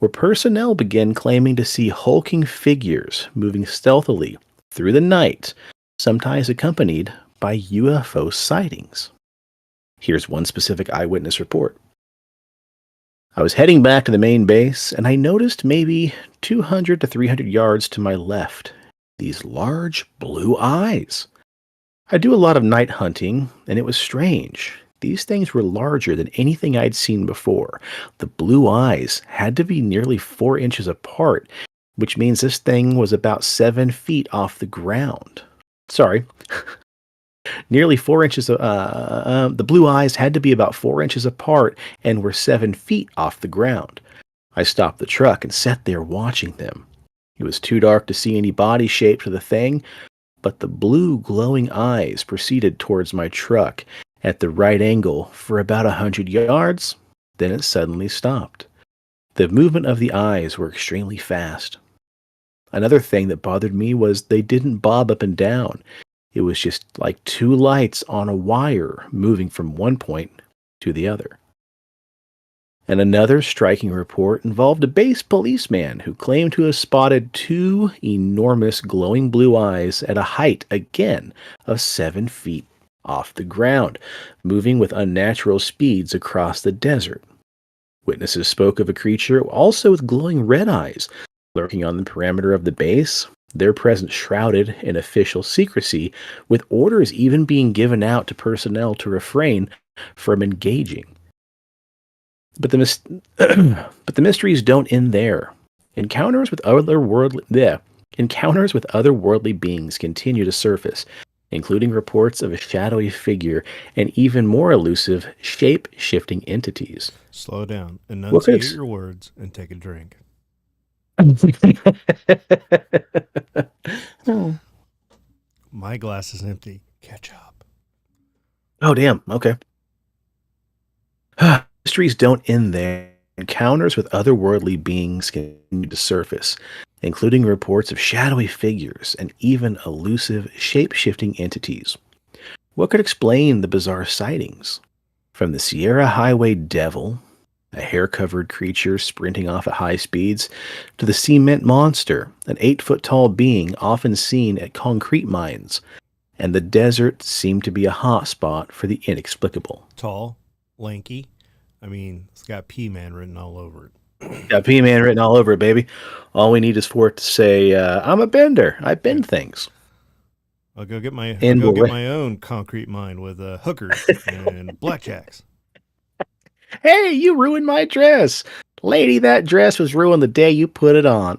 where personnel began claiming to see hulking figures moving stealthily through the night, sometimes accompanied by UFO sightings. Here's one specific eyewitness report. I was heading back to the main base, and I noticed maybe 200 to 300 yards to my left these large blue eyes. I do a lot of night hunting, and it was strange. These things were larger than anything I'd seen before. The blue eyes had to be nearly 4 inches apart, which means this thing was about 7 feet off the ground. Sorry. Nearly 4 inches. The blue eyes had to be about 4 inches apart and were 7 feet off the ground. I stopped the truck and sat there watching them. It was too dark to see any body shape to the thing, but the blue glowing eyes proceeded towards my truck at the right angle for about 100 yards. Then it suddenly stopped. The movement of the eyes were extremely fast. Another thing that bothered me was they didn't bob up and down. It was just like two lights on a wire moving from one point to the other. And another striking report involved a base policeman who claimed to have spotted two enormous glowing blue eyes at a height, again, of 7 feet off the ground, moving with unnatural speeds across the desert. Witnesses spoke of a creature also with glowing red eyes lurking on the perimeter of the base, their presence shrouded in official secrecy, with orders even being given out to personnel to refrain from engaging. But the mysteries don't end there. Encounters with otherworldly beings continue to surface, including reports of a shadowy figure and even more elusive shape-shifting entities. Slow down, What could enunciate your words, and take a drink. My glass is empty. Catch up. Oh, damn. Okay. Mysteries don't end there. Encounters with otherworldly beings continue to surface, including reports of shadowy figures and even elusive shape-shifting entities. What could explain the bizarre sightings? From the Sierra Highway Devil, a hair-covered creature sprinting off at high speeds, to the cement monster, an 8-foot-tall being often seen at concrete mines, and the desert seemed to be a hot spot for the inexplicable. Tall, lanky. I mean, it's got P-Man written all over it. Got P-Man written all over it, baby. All we need is for it to say, I'm a bender. I bend things. I'll go get my And we'll own concrete mine with hookers and blackjacks. Hey, you ruined my dress. Lady, that dress was ruined the day you put it on.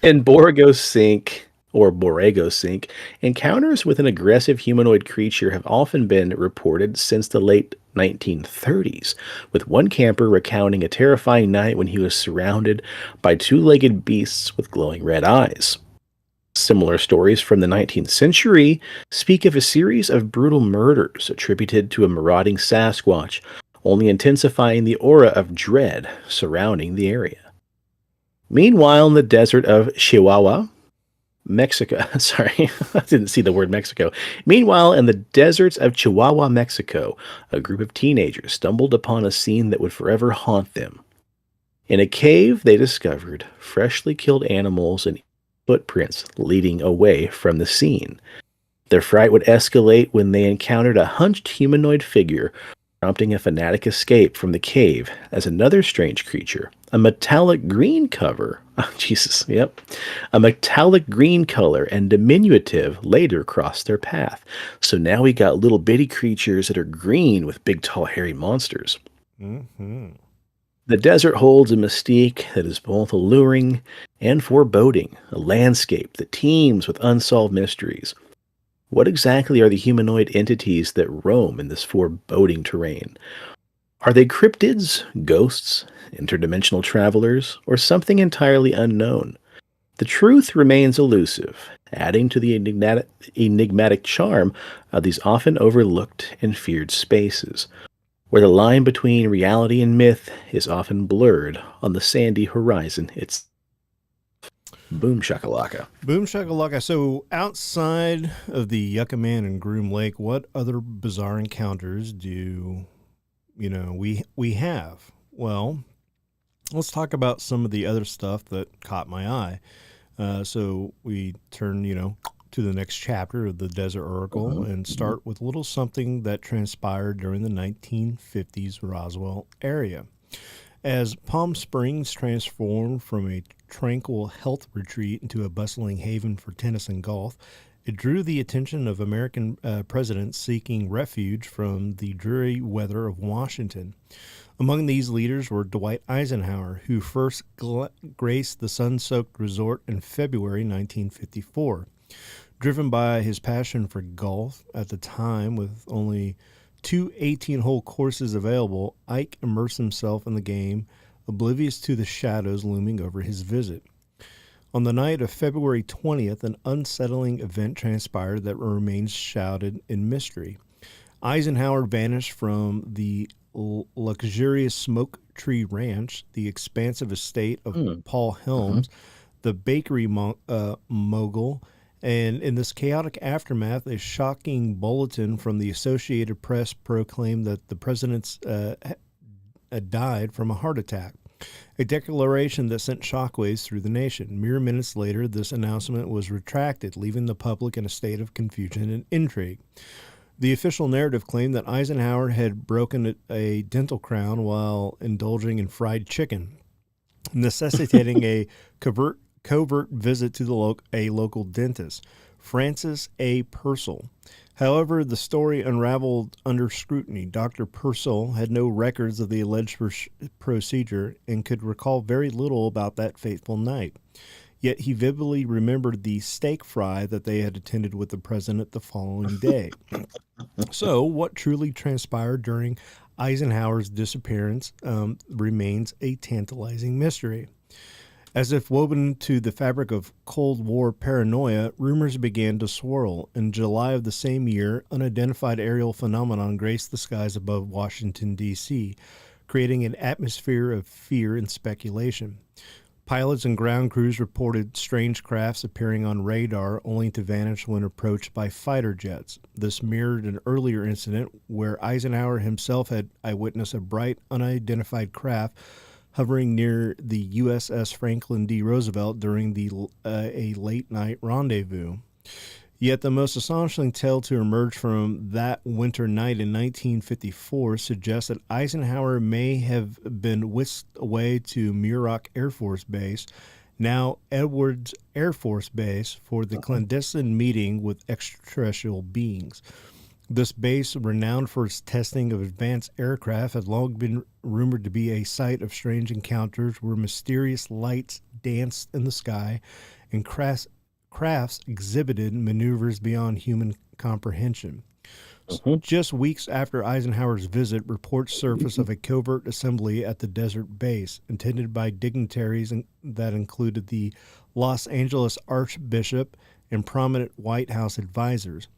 In Borrego Sink, encounters with an aggressive humanoid creature have often been reported since the late 1930s, with one camper recounting a terrifying night when he was surrounded by two-legged beasts with glowing red eyes. Similar stories from the 19th century speak of a series of brutal murders attributed to a marauding Sasquatch, only intensifying the aura of dread surrounding the area. Meanwhile, in the desert of Chihuahua, Mexico, sorry, I didn't see the word Mexico. Meanwhile, in the deserts of Chihuahua, Mexico, a group of teenagers stumbled upon a scene that would forever haunt them. In a cave, they discovered freshly killed animals and footprints leading away from the scene. Their fright would escalate when they encountered a hunched humanoid figure, prompting a fanatic escape from the cave as another strange creature, a metallic green cover, a metallic green color and diminutive later crossed their path. So now we got little bitty creatures that are green with big tall hairy monsters. Mm-hmm. The desert holds a mystique that is both alluring and foreboding, a landscape that teems with unsolved mysteries. What exactly are the humanoid entities that roam in this foreboding terrain? Are they cryptids, ghosts, interdimensional travelers, or something entirely unknown? The truth remains elusive, adding to the enigmatic charm of these often overlooked and feared spaces, where the line between reality and myth is often blurred on the sandy horizon. It's boom shakalaka. Boom shakalaka. So outside of the Yucca Man and Groom Lake, what other bizarre encounters do we have? Well, let's talk about some of the other stuff that caught my eye. So we turn, to the next chapter of the Desert Oracle and start with a little something that transpired during the 1950s Roswell area. As Palm Springs transformed from a tranquil health retreat into a bustling haven for tennis and golf, it drew the attention of American presidents seeking refuge from the dreary weather of Washington. Among these leaders were Dwight Eisenhower, who first graced the sun-soaked resort in February 1954. Driven by his passion for golf, at the time with only two 18-hole courses available, Ike immersed himself in the game, oblivious to the shadows looming over his visit. On the night of February 20th, an unsettling event transpired that remains shrouded in mystery. Eisenhower vanished from the luxurious Smoke Tree Ranch, the expansive estate of Paul Helms, the bakery mogul, and in this chaotic aftermath, a shocking bulletin from the Associated Press proclaimed that the president died from a heart attack, a declaration that sent shockwaves through the nation. Mere minutes later, this announcement was retracted, leaving the public in a state of confusion and intrigue. The official narrative claimed that Eisenhower had broken a dental crown while indulging in fried chicken, necessitating a covert visit to a local dentist, Francis A. Purcell. However, the story unraveled under scrutiny. Dr. Purcell had no records of the alleged procedure and could recall very little about that fateful night. Yet he vividly remembered the steak fry that they had attended with the president the following day. So, what truly transpired during Eisenhower's disappearance remains a tantalizing mystery. As if woven into the fabric of Cold War paranoia, rumors began to swirl. In July of the same year, unidentified aerial phenomenon graced the skies above Washington, D.C., creating an atmosphere of fear and speculation. Pilots and ground crews reported strange crafts appearing on radar only to vanish when approached by fighter jets. This mirrored an earlier incident where Eisenhower himself had eyewitnessed a bright, unidentified craft hovering near the USS Franklin D. Roosevelt during a late-night rendezvous. Yet the most astonishing tale to emerge from that winter night in 1954 suggests that Eisenhower may have been whisked away to Muroc Air Force Base, now Edwards Air Force Base, for the clandestine meeting with extraterrestrial beings. This base, renowned for its testing of advanced aircraft, had long been rumored to be a site of strange encounters where mysterious lights danced in the sky and crafts exhibited maneuvers beyond human comprehension. Just weeks after Eisenhower's visit, reports surfaced of a covert assembly at the desert base, attended by dignitaries that included the Los Angeles Archbishop and prominent White House advisors.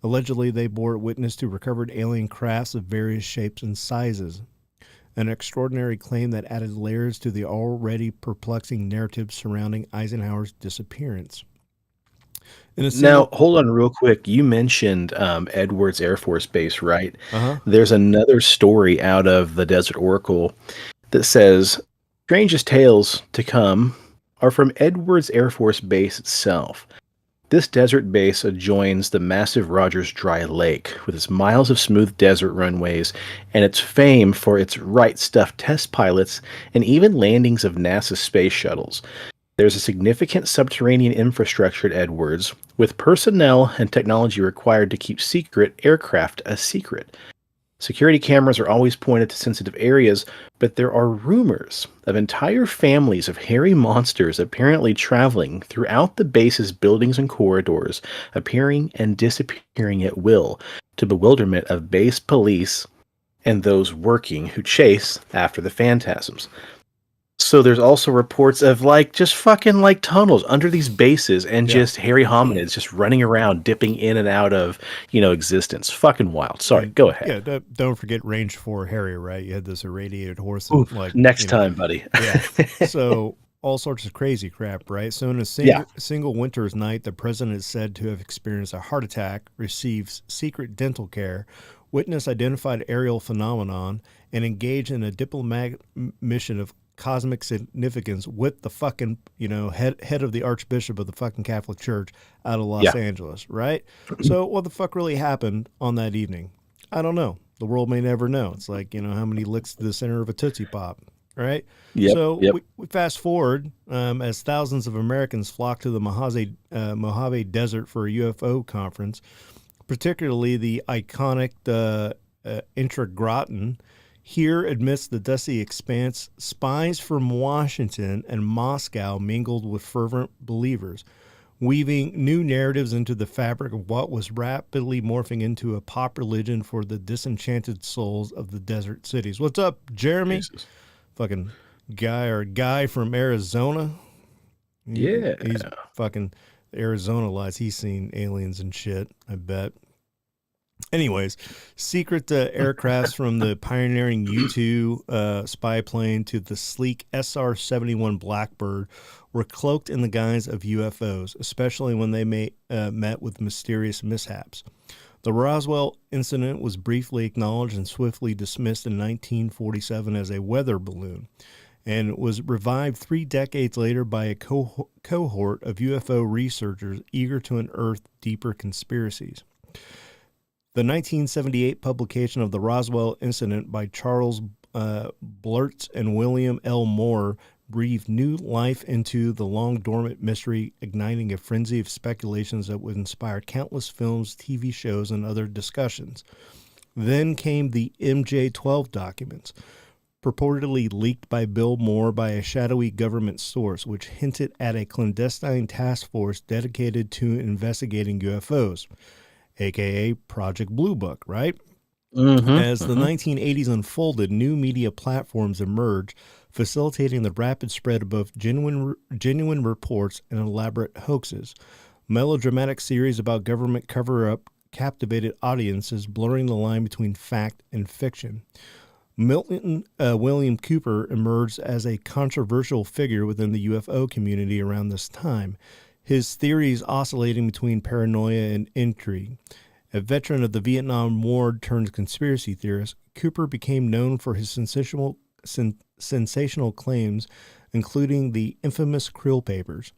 Allegedly, they bore witness to recovered alien crafts of various shapes and sizes, an extraordinary claim that added layers to the already perplexing narrative surrounding Eisenhower's disappearance. Now, hold on real quick. You mentioned Edwards Air Force Base, right? Uh-huh. There's another story out of the Desert Oracle that says strangest tales to come are from Edwards Air Force Base itself. This desert base adjoins the massive Rogers Dry Lake, with its miles of smooth desert runways and its fame for its right stuff test pilots and even landings of NASA space shuttles. There's a significant subterranean infrastructure at Edwards, with personnel and technology required to keep secret aircraft a secret. Security cameras are always pointed to sensitive areas, but there are rumors of entire families of hairy monsters apparently traveling throughout the base's buildings and corridors, appearing and disappearing at will, to bewilderment of base police and those working who chase after the phantasms. So there's also reports of just fucking tunnels under these bases and just hairy hominids just running around, dipping in and out of, existence. Fucking wild. Sorry, go ahead. Yeah, don't forget Range 4 Harry, right? You had this irradiated horse. Oof, next time, buddy. Yeah. So all sorts of crazy crap, right? So in a single winter's night, the president is said to have experienced a heart attack, received secret dental care, witnessed identified aerial phenomenon, and engaged in a diplomatic mission of cosmic significance with the fucking, head of the Archbishop of the fucking Catholic Church out of Los Angeles, right? So what the fuck really happened on that evening? I don't know. The world may never know. It's like, how many licks to the center of a Tootsie Pop, right? We fast forward as thousands of Americans flock to the Mojave Desert for a UFO conference, particularly the iconic Intragrotten. Here, amidst the dusty expanse, spies from Washington and Moscow mingled with fervent believers, weaving new narratives into the fabric of what was rapidly morphing into a pop religion for the disenchanted souls of the desert cities. What's up, Jeremy? Jesus. Fucking guy from Arizona. He's fucking Arizona lies. He's seen aliens and shit, I bet. Anyways, secret aircrafts from the pioneering U-2 spy plane to the sleek SR-71 Blackbird were cloaked in the guise of UFOs, especially when they met with mysterious mishaps. The Roswell incident was briefly acknowledged and swiftly dismissed in 1947 as a weather balloon, and was revived 3 decades later by a cohort of UFO researchers eager to unearth deeper conspiracies. The 1978 publication of the Roswell Incident by Charles Bluertz and William L. Moore breathed new life into the long dormant mystery, igniting a frenzy of speculations that would inspire countless films, TV shows, and other discussions. Then came the MJ-12 documents, purportedly leaked by Bill Moore by a shadowy government source, which hinted at a clandestine task force dedicated to investigating UFOs, aka Project Blue Book, right? As the 1980s unfolded, new media platforms emerged, facilitating the rapid spread of both genuine reports and elaborate hoaxes. Melodramatic series about government cover-up captivated audiences, blurring the line between fact and fiction. Milton William Cooper emerged as a controversial figure within the UFO community around this time, his theories oscillating between paranoia and intrigue. A veteran of the Vietnam War turned conspiracy theorist, Cooper became known for his sensational claims, including the infamous Krill Papers,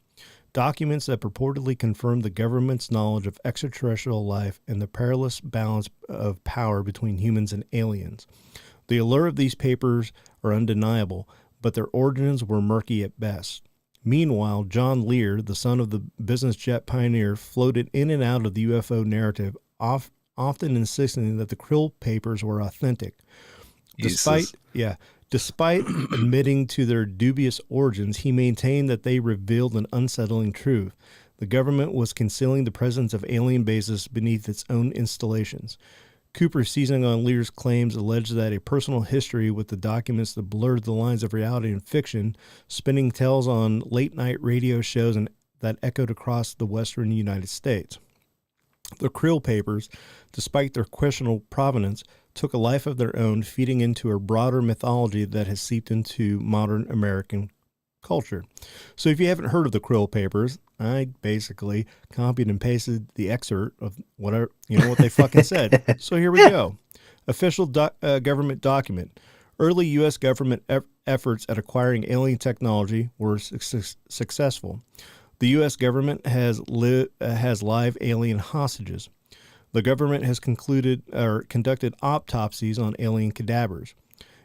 documents that purportedly confirmed the government's knowledge of extraterrestrial life and the perilous balance of power between humans and aliens. The allure of these papers are undeniable, but their origins were murky at best. Meanwhile, John Lear, the son of the business jet pioneer, floated in and out of the UFO narrative, often insisting that the Krill Papers were authentic. Despite admitting to their dubious origins, he maintained that they revealed an unsettling truth. The government was concealing the presence of alien bases beneath its own installations. Cooper, seizing on Lear's claims, alleged that a personal history with the documents that blurred the lines of reality and fiction, spinning tales on late-night radio shows and that echoed across the western United States. The Krill Papers, despite their questionable provenance, took a life of their own, feeding into a broader mythology that has seeped into modern American culture. So if you haven't heard of the Krill Papers, I basically copied and pasted the excerpt of whatever, what they fucking said. So here we go. Official government document. Early U.S. government efforts at acquiring alien technology were successful. The U.S. government has live alien hostages. The government has conducted autopsies on alien cadavers.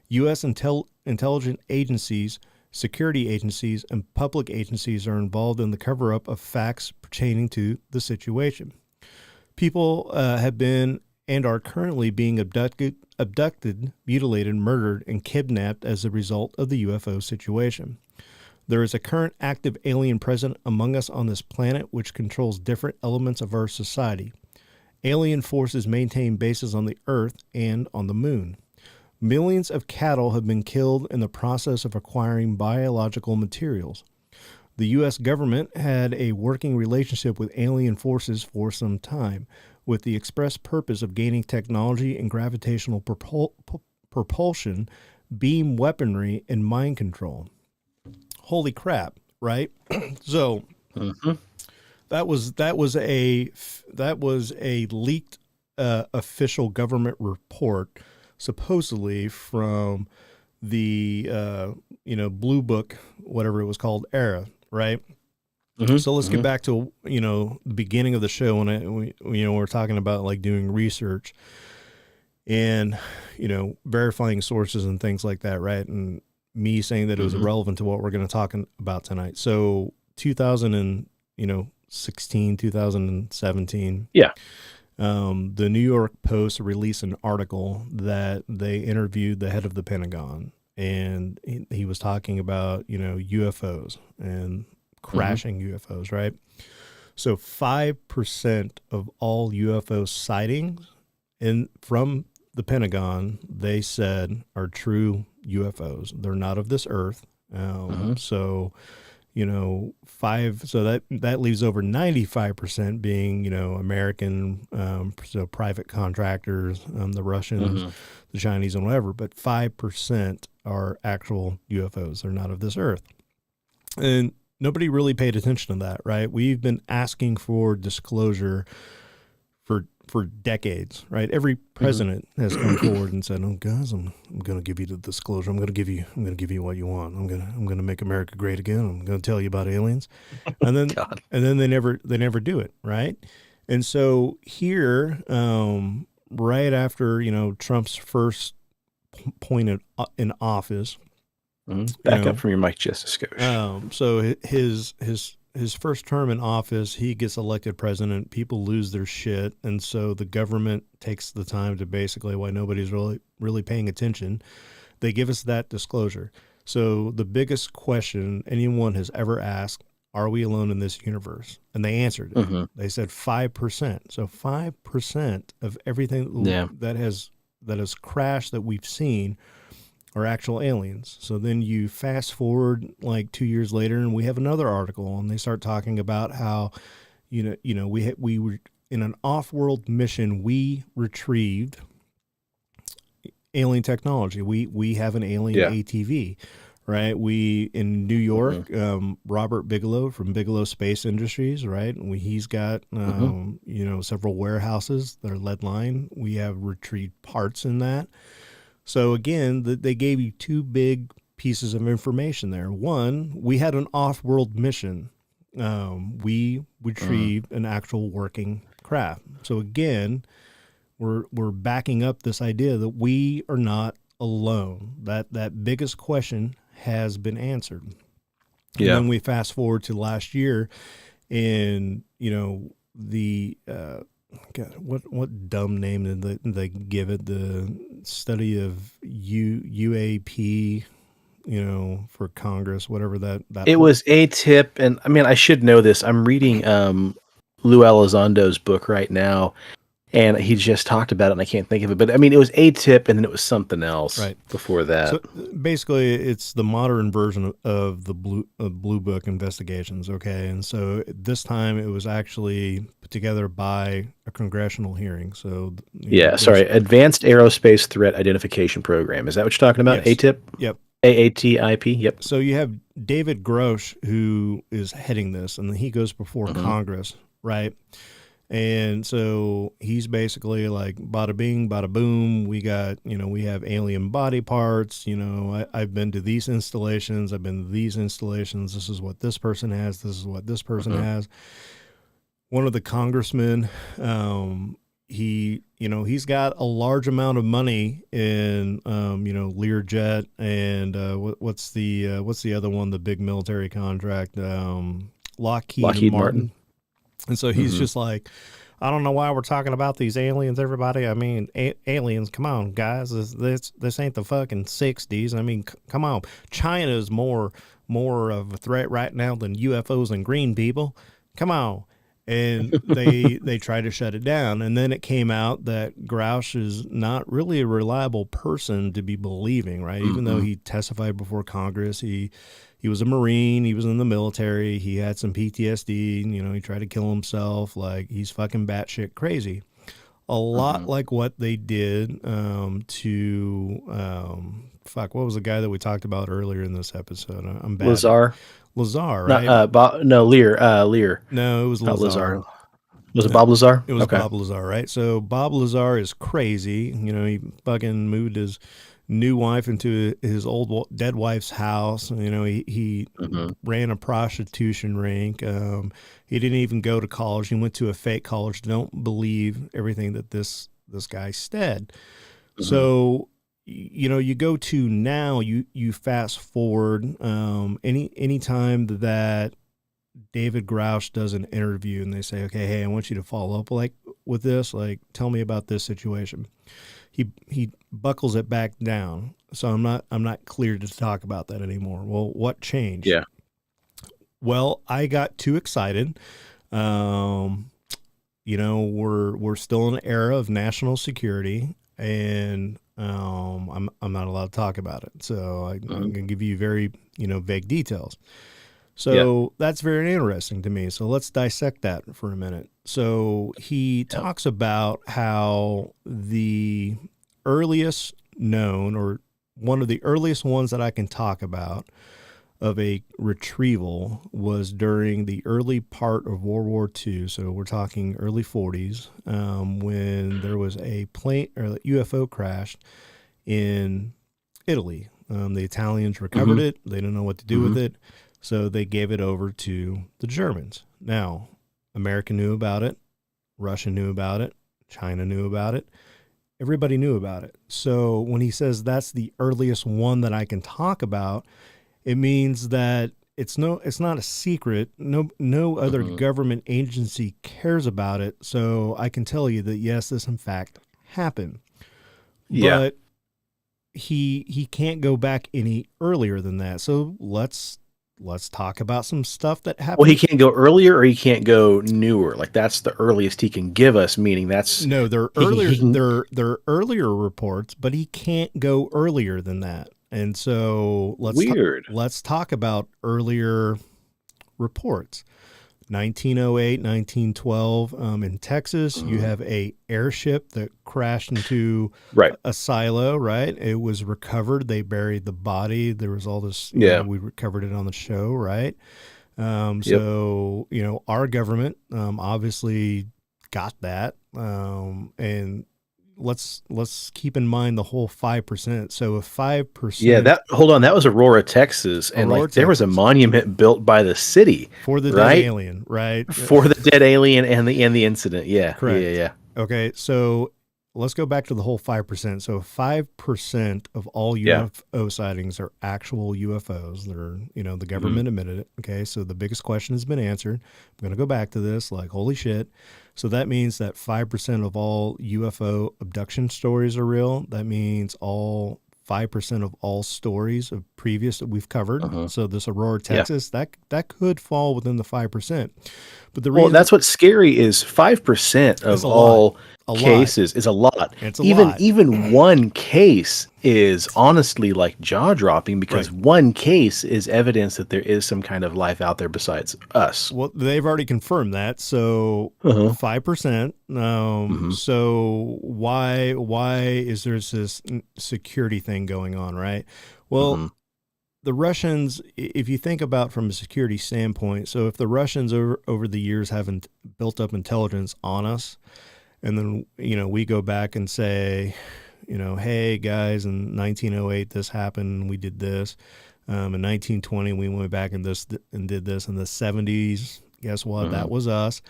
U.S. intelligence agencies, security agencies, and public agencies are involved in the cover-up of facts pertaining to the situation. People have been and are currently being abducted, mutilated, murdered, and kidnapped as a result of the UFO situation. There is a current active alien present among us on this planet which controls different elements of our society. Alien forces maintain bases on the Earth and on the Moon. Millions of cattle have been killed in the process of acquiring biological materials. The U.S. government had a working relationship with alien forces for some time, with the express purpose of gaining technology and gravitational propulsion, beam weaponry, and mind control. Holy crap, right? So that was a leaked official government report, supposedly from the Blue Book, whatever it was called, era, right? So let's get back to the beginning of the show when we're talking about like doing research and verifying sources and things like that, right? And me saying that it was irrelevant to what we're going to talk about tonight. So 2016, 2017. Yeah. The New York Post released an article that they interviewed the head of the Pentagon, and he was talking about, UFOs and crashing UFOs, right? So 5% of all UFO sightings from the Pentagon, they said, are true UFOs. They're not of this earth. So, so that leaves over 95% being, American, so private contractors, the Russians, the Chinese, and whatever. But 5% are actual UFOs. They're not of this earth. And nobody really paid attention to that, right? We've been asking for disclosure for decades, right? Every president has come forward and said, "Oh, guys, I'm going to give you the disclosure. I'm going to give you what you want. I'm going to make America great again. I'm going to tell you about aliens," and then they never do it, right? And so here, right after Trump's first point in office, Back up from your mic just a skosh. So his first term in office, he gets elected president. People lose their shit, and so the government takes the time to basically, why nobody's really paying attention. They give us that disclosure. So the biggest question anyone has ever asked: are we alone in this universe? And they answered it. They said 5%. So 5% of everything that has crashed that we've seen are actual aliens. So then you fast forward like 2 years later, and we have another article, and they start talking about how, we were in an off-world mission. We retrieved alien technology. We have an alien ATV, right? We in New York, Robert Bigelow from Bigelow Space Industries, right? He's got several warehouses that are lead line. We have retrieved parts in that. So again, they gave you two big pieces of information there. One, we had an off-world mission. We retrieved an actual working craft. So again, we're backing up this idea that we are not alone. That biggest question has been answered. And then we fast forward to last year, and the God, what dumb name did they give it? The study of UAP, for Congress, whatever that. It was ATIP, and I mean, I should know this. I'm reading Lou Elizondo's book right now, and he just talked about it, and I can't think of it. But I mean, it was ATIP, and then it was something else before that. So basically, it's the modern version of the Blue Book investigations. Okay, and so this time it was actually put together by a congressional hearing. So Advanced Aerospace Threat Identification Program. Is that what you're talking about? Yes. ATIP. Yep. AATIP. Yep. So you have David Grosh, who is heading this, and he goes before Congress, right? And so he's basically like, bada bing, bada boom. We got, we have alien body parts. I've been to these installations. I've been to these installations. This is what this person has. This is what this person has. One of the congressmen, he's got a large amount of money in, Learjet and what's the other one, the big military contract, Lockheed Martin. And so he's just like, I don't know why we're talking about these aliens, everybody. I mean, aliens, come on, guys. This ain't the fucking 60s. I mean, come on. China is more of a threat right now than UFOs and green people. Come on. And they tried to shut it down. And then it came out that Grouch is not really a reliable person to be believing, right? Even though he testified before Congress, he was a Marine. He was in the military. He had some PTSD. He tried to kill himself. Like, he's fucking batshit crazy. A lot like what they did to what was the guy that we talked about earlier in this episode? I'm bad. Lazar, right? Lear. No, it was Lazar. Was it Bob Lazar? It was Bob Lazar, right? So Bob Lazar is crazy. He fucking moved his new wife into his old dead wife's house. He ran a prostitution ring. He didn't even go to college. He went to a fake college. Don't believe everything that this guy said. So, you go to now, you fast forward, any time that David Grouch does an interview and they say, okay, hey, I want you to follow up with this, tell me about this situation. He buckles it back down. So I'm not clear to talk about that anymore. Well, what changed? Yeah. Well, I got too excited. We're still in an era of national security, and I'm not allowed to talk about it. So I'm going to give you very, vague details. So that's very interesting to me. So let's dissect that for a minute. So he talks about how the earliest known, or one of the earliest ones that I can talk about of a retrieval, was during the early part of World War II. So we're talking early 40s, when there was a plane or a UFO crashed in Italy. The Italians recovered it. They didn't know what to do with it. So they gave it over to the Germans. Now, America knew about it. Russia knew about it. China knew about it. Everybody knew about it. So when he says that's the earliest one that I can talk about, it means that it's not a secret. No other government agency cares about it. So I can tell you that yes, this in fact happened. Yeah. But he can't go back any earlier than that. So let's talk about some stuff that happened. Well, he can't go earlier or he can't go newer. Like that's the earliest he can give us, meaning that's no, they're earlier. They're earlier reports, but he can't go earlier than that. And so let's talk about earlier reports. 1908, 1912, in Texas, you have a airship that crashed into a silo, right? It was recovered. They buried the body. There was all this, you know, we recovered it on the show, right? So, you know, our government obviously got that. And let's keep in mind the whole 5%. So if 5%, hold on, that was Aurora, Texas, and there was a monument built by the city for the dead alien, right? For the dead alien and the incident. Yeah, correct. Yeah. Okay, so let's go back to the whole 5%. So 5% of all UFO sightings are actual UFOs. They're, you know, the government admitted it. Okay, so the biggest question has been answered. I'm going to go back to this, like, holy shit. So that means that 5% of all UFO abduction stories are real. That means 5% of all stories of previous that we've covered. So this Aurora, Texas, that could fall within the 5%. But the reason, that's what's scary is 5% of all cases is a lot. It's a lot. Even one case is honestly like jaw dropping because one case is evidence that there is some kind of life out there besides us. Well, they've already confirmed that. So 5%. So why is there this security thing going on, right? Well, the Russians, if you think about from a security standpoint, so if the Russians over the years haven't built up intelligence on us, and then, you know, we go back and say, you know, hey guys, in 1908 this happened, we did this. In 1920 we went back and did this. In the 70s, guess what? That was us.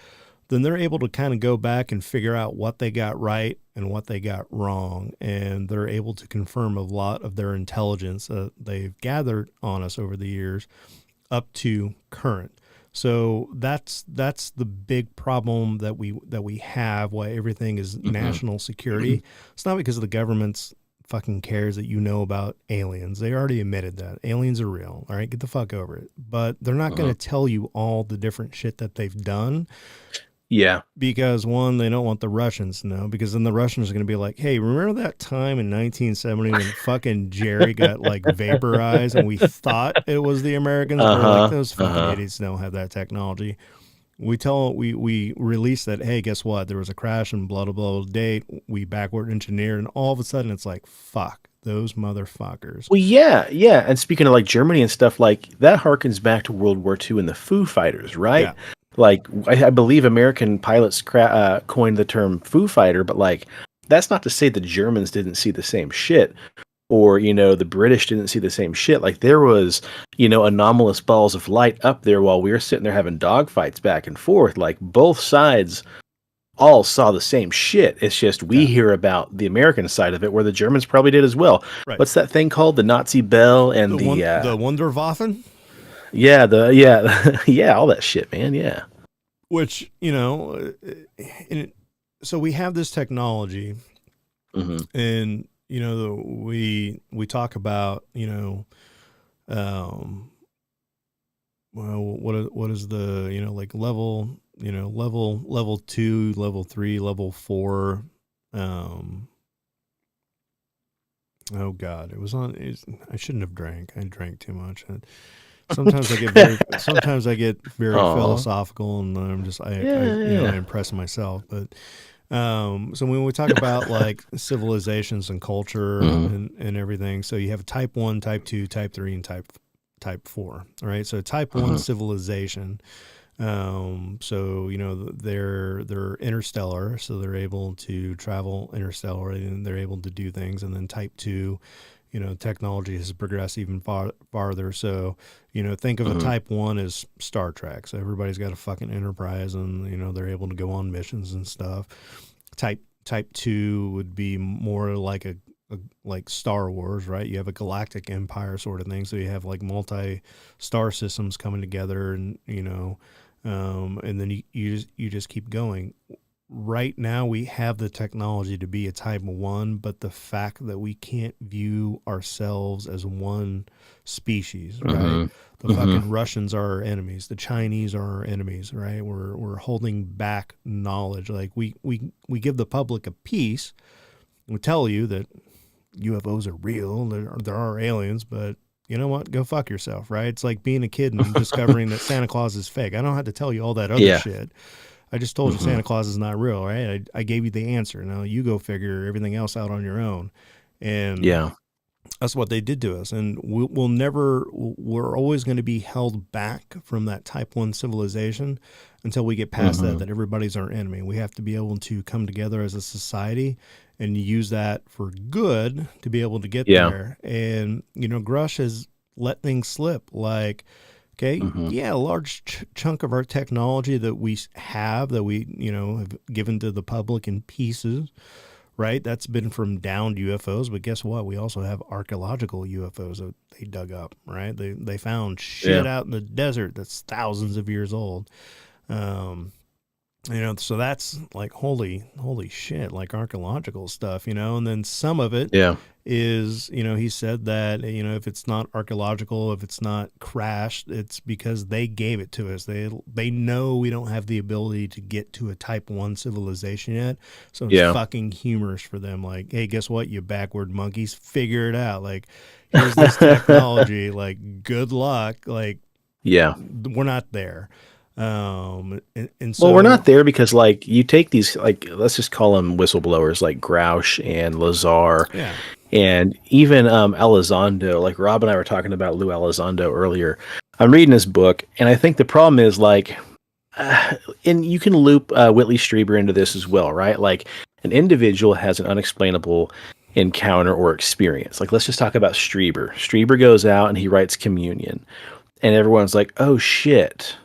Then they're able to kind of go back and figure out what they got right and what they got wrong, and they're able to confirm a lot of their intelligence that they've gathered on us over the years up to current. So that's the big problem that we have. Why everything is national security. It's not because the government's fucking cares that you know about aliens. They already admitted that aliens are real. All right, get the fuck over it. But they're not going to tell you all the different shit that they've done. Yeah. Because one, they don't want the Russians to know, because then the Russians are going to be like, hey, remember that time in 1970 when fucking Jerry got like vaporized and we thought it was the Americans? We're like, those fucking idiots don't have that technology. We release that, hey, guess what? There was a crash and blah, blah, blah date. We backward engineer, and all of a sudden it's like, fuck, those motherfuckers. Well, yeah. And speaking of like Germany and stuff, like that harkens back to World War II and the Foo Fighters, right? Yeah. Like, I believe American pilots coined the term Foo Fighter, but like, that's not to say the Germans didn't see the same shit, or, you know, the British didn't see the same shit. Like, there was, you know, anomalous balls of light up there while we were sitting there having dogfights back and forth. Like, both sides all saw the same shit. It's just we hear about the American side of it, where the Germans probably did as well. Right. What's that thing called? The Nazi bell and the Wunderwaffen? Yeah, yeah, all that shit, man. Yeah. Which, you know, so we have this technology, and, you know, we talk about, you know, well, what is the, you know, like level 2, level 3, level 4. Oh God, I shouldn't have drank. I drank too much. Sometimes I get very philosophical, and I'm just I impress myself. But so when we talk about like civilizations and culture and everything, so you have type 1, type 2, type 3, and type 4. All right, so type 1 civilization. So, you know, they're interstellar, so they're able to travel interstellar and they're able to do things. And then type 2, you know, technology has progressed even farther. So, you know, think of a type 1 as Star Trek. So everybody's got a fucking Enterprise, and, you know, they're able to go on missions and stuff. Type Type 2 would be more like like Star Wars, right? You have a galactic empire sort of thing, so you have like multi-star systems coming together, and and then you just keep going. Right now, we have the technology to be a type 1, but the fact that we can't view ourselves as one species, right? The fucking Russians are our enemies. The Chinese are our enemies, right? We're holding back knowledge. Like we give the public a piece. We tell you that UFOs are real. There are aliens, but you know what? Go fuck yourself, right? It's like being a kid and discovering that Santa Claus is fake. I don't have to tell you all that other shit. I just told you Santa Claus is not real, right? I gave you the answer. Now you go figure everything else out on your own. And that's what they did to us. And we're always going to be held back from that type 1 civilization until we get past that everybody's our enemy. We have to be able to come together as a society and use that for good to be able to get there. And, Grush has let things slip. Like, okay, a large chunk of our technology that we have, have given to the public in pieces, right? That's been from downed UFOs, but guess what? We also have archaeological UFOs that they dug up, right? They found shit out in the desert that's thousands of years old. So that's like holy shit, like archaeological stuff, and then some of it is, he said that, if it's not archaeological, if it's not crashed, it's because they gave it to us. They know we don't have the ability to get to a type 1 civilization yet. So it's fucking humorous for them. Like, hey, guess what, you backward monkeys, figure it out. Like, here's this technology, like, good luck. Like, we're not there. And so, well, we're not there because, like, you take these, like, let's just call them whistleblowers, like Grouch and Lazar, and even Elizondo. Like Rob and I were talking about Lou Elizondo earlier. I'm reading his book, and I think the problem is, like, and you can loop Whitley Strieber into this as well, right? Like, an individual has an unexplainable encounter or experience. Like, let's just talk about Strieber. Strieber goes out and he writes Communion, and everyone's like, oh shit.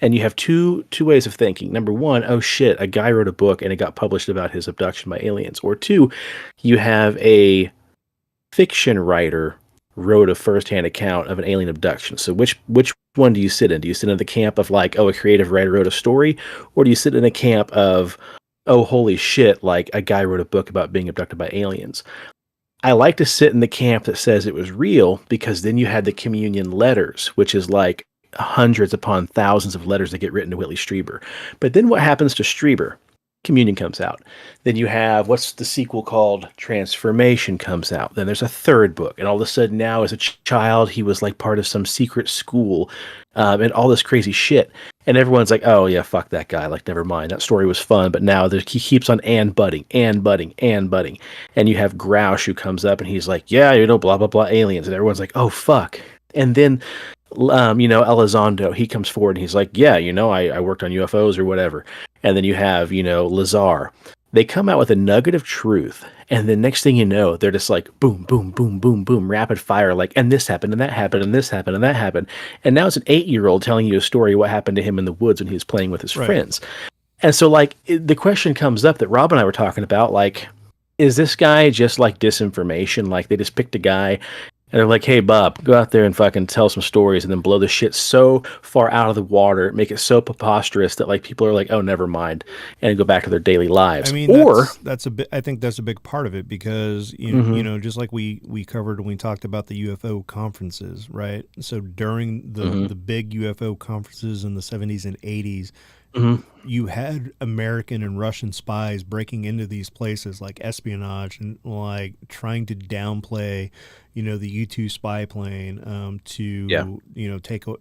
And you have two ways of thinking. Number one, oh shit, a guy wrote a book and it got published about his abduction by aliens. Or two, you have a fiction writer wrote a firsthand account of an alien abduction. So which one do you sit in? Do you sit in the camp of like, oh, a creative writer wrote a story? Or do you sit in a camp of, oh, holy shit, like a guy wrote a book about being abducted by aliens? I like to sit in the camp that says it was real, because then you had the Communion letters, which is like hundreds upon thousands of letters that get written to Whitley Strieber. But then what happens to Strieber? Communion comes out. Then you have, what's the sequel called? Transformation comes out. Then there's a third book. And all of a sudden now, as a child, he was like part of some secret school, and all this crazy shit. And everyone's like, oh yeah, fuck that guy. Like, never mind. That story was fun. But now he keeps on and budding. And you have Grouch who comes up and he's like, yeah, blah, blah, blah, aliens. And everyone's like, oh, fuck. And then Elizondo, he comes forward and he's like, yeah, I worked on UFOs or whatever. And then you have, Lazar. They come out with a nugget of truth, and the next thing you know, they're just like, boom, boom, boom, boom, boom, rapid fire, like, and this happened, and that happened, and this happened, and that happened. And now it's an 8-year-old telling you a story of what happened to him in the woods when he was playing with his friends. And so, like, the question comes up that Rob and I were talking about, like, is this guy just like disinformation? Like, they just picked a guy and they're like, hey, Bob, go out there and fucking tell some stories and then blow the shit so far out of the water, make it so preposterous that, like, people are like, oh, never mind, and go back to their daily lives. I mean, that's a bit. I think that's a big part of it, because you know, just like we covered when we talked about the UFO conferences, right? So during the big UFO conferences in the 70s and 80s, you had American and Russian spies breaking into these places, like espionage, and like trying to downplay, the U-2 spy plane, to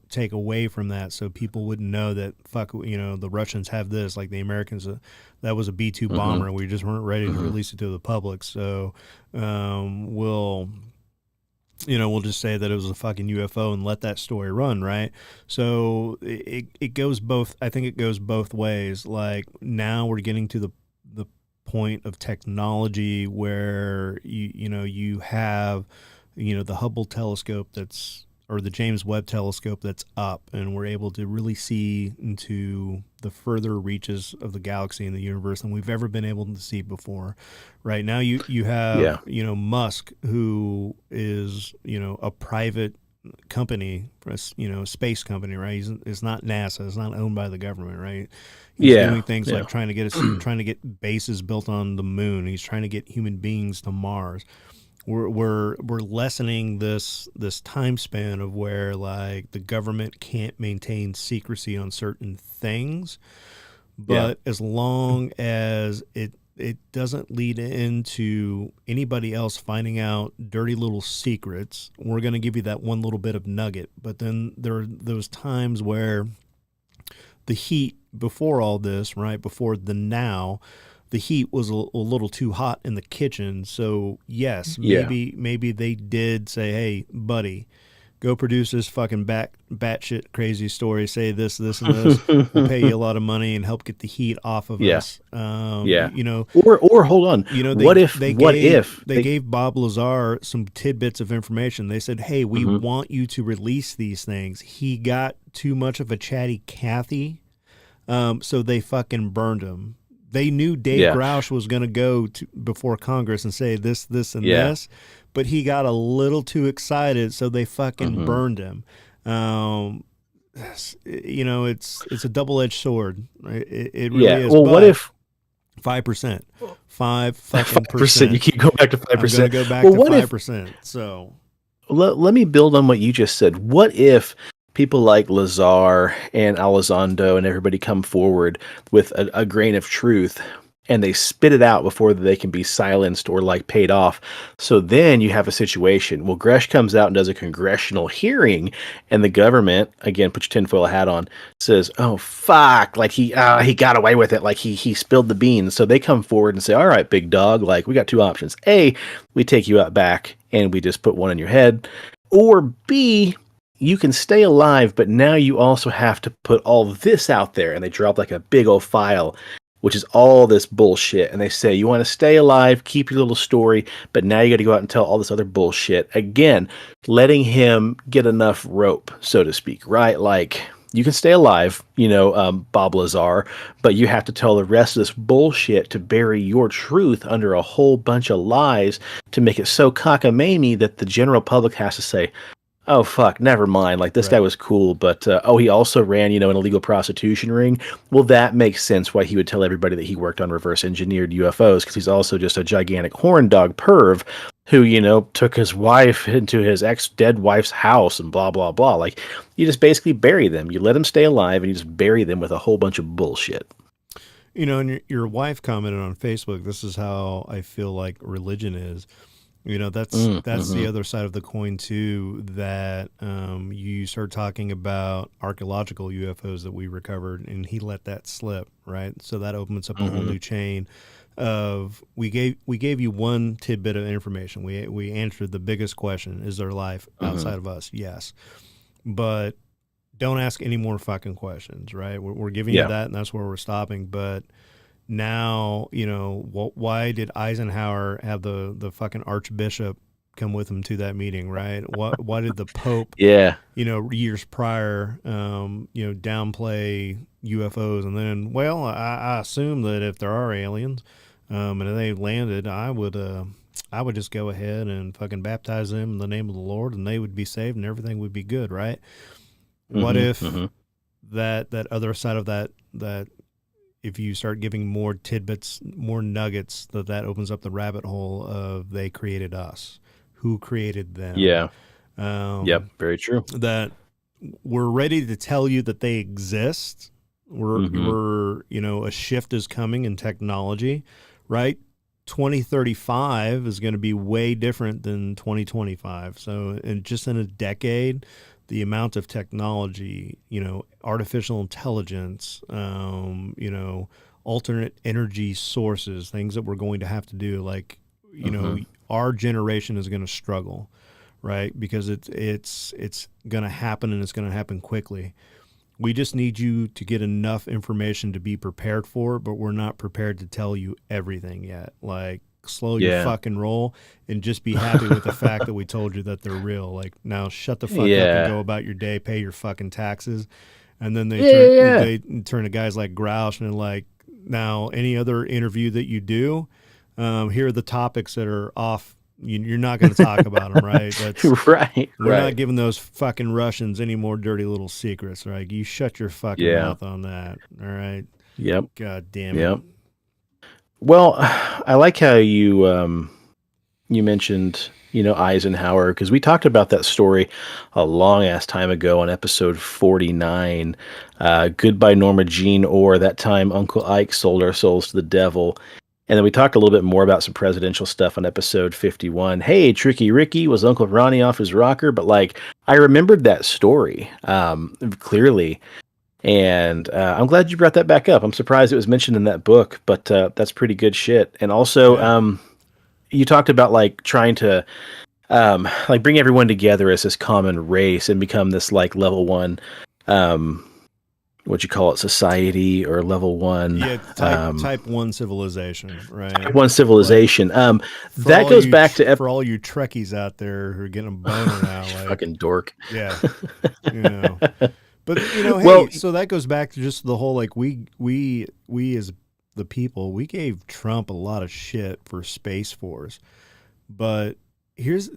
take away from that, so people wouldn't know that the Russians have this, like the Americans, that was a B-2 bomber, and we just weren't ready to release it to the public. So we'll just say that it was a fucking UFO and let that story run, right? So it goes both. I think it goes both ways. Like, now we're getting to the point of technology where you have the Hubble telescope that's or the James Webb telescope that's up, and we're able to really see into the further reaches of the galaxy and the universe than we've ever been able to see before. Right now, you have Musk, who is a private company, a space company, right? It's not NASA. It's not owned by the government, right? He's doing things like trying to get bases built on the moon. He's trying to get human beings to Mars. We're lessening this time span of where like the government can't maintain secrecy on certain things, but as long as it doesn't lead into anybody else finding out dirty little secrets, we're going to give you that one little bit of nugget. But then there are those times where the heat before all this, right, before the now, the heat was a little too hot in the kitchen. So yes, maybe they did say, hey, buddy, go produce this fucking batshit crazy story. Say this, and this. We'll pay you a lot of money and help get the heat off of us. Or hold on. What if they gave Bob Lazar some tidbits of information? They said, hey, we want you to release these things. He got too much of a chatty Cathy, so they fucking burned him. They knew Dave Grouch was going to go before Congress and say this, and this, but he got a little too excited, so they fucking burned him. It's a double-edged sword. It really is. Well, what if 5%? 5%. You keep going back to 5%. I'm going to go back to 5%. So let me build on what you just said. What if people like Lazar and Elizondo and everybody come forward with a grain of truth, and they spit it out before they can be silenced or like paid off? So then you have a situation. Well, Gresh comes out and does a congressional hearing, and the government, again, put your tinfoil hat on, says, oh, fuck, like he got away with it. Like he spilled the beans. So they come forward and say, all right, big dog, like we got two options. A, we take you out back and we just put one in your head. Or B, you can stay alive, but now you also have to put all this out there. And they drop like a big old file, which is all this bullshit. And they say, you want to stay alive, keep your little story, but now you got to go out and tell all this other bullshit. Again, letting him get enough rope, so to speak, right? Like, you can stay alive, Bob Lazar, but you have to tell the rest of this bullshit to bury your truth under a whole bunch of lies to make it so cockamamie that the general public has to say, oh, fuck, never mind. Like, this guy was cool, but, he also ran, an illegal prostitution ring. Well, that makes sense why he would tell everybody that he worked on reverse engineered UFOs, because he's also just a gigantic horn dog perv who, took his wife into his ex-dead wife's house and blah, blah, blah. Like, you just basically bury them. You let them stay alive, and you just bury them with a whole bunch of bullshit. And your wife commented on Facebook, this is how I feel like religion is. That's the other side of the coin too, that you start talking about archaeological UFOs that we recovered, and he let that slip, right? So that opens up a whole new chain of we gave you one tidbit of information. We answered the biggest question: is there life outside of us? Yes, but don't ask any more fucking questions, right? We're giving you that, and that's where we're stopping. But now, why did Eisenhower have the fucking archbishop come with him to that meeting, right? Why did the Pope, years prior, downplay UFOs? And then, well, I assume that if there are aliens, and if they landed, I would just go ahead and fucking baptize them in the name of the Lord, and they would be saved, and everything would be good, right? What if that other side of that if you start giving more tidbits, more nuggets, that opens up the rabbit hole of they created us. Who created them? Yeah. Very true. That we're ready to tell you that they exist. We're a shift is coming in technology, right? 2035 is going to be way different than 2025. So in a decade, the amount of technology, artificial intelligence, alternate energy sources, things that we're going to have to do, like, our generation is going to struggle, right? Because it's going to happen, and it's going to happen quickly. We just need you to get enough information to be prepared for it, but we're not prepared to tell you everything yet. Like, slow your fucking roll and just be happy with the fact that we told you that they're real. Like, now shut the fuck up and go about your day, pay your fucking taxes. And then they turn to guys like Grouch and like, now any other interview that you do, here are the topics that are off. You're not going to talk about them, right? That's right. We're not giving those fucking Russians any more dirty little secrets, right? You shut your fucking mouth on that, all right? Yep. God damn it. Yep. Well, I like how you you mentioned, Eisenhower, because we talked about that story a long ass time ago on episode 49. Goodbye, Norma Jean, or that time Uncle Ike sold our souls to the devil. And then we talked a little bit more about some presidential stuff on episode 51. Hey, Tricky Ricky, was Uncle Ronnie off his rocker? But I remembered that story clearly. And I'm glad you brought that back up. I'm surprised it was mentioned in that book, but that's pretty good shit. And also, you talked about trying to bring everyone together as this common race and become this level one, what you call it, society, or level one. Yeah, type 1 civilization, right? Type 1 civilization. That goes back to for all you Trekkies out there who are getting a boner now. Fucking dork. Yeah. But hey, so that goes back to just the whole we as the people, we gave Trump a lot of shit for Space Force, but there was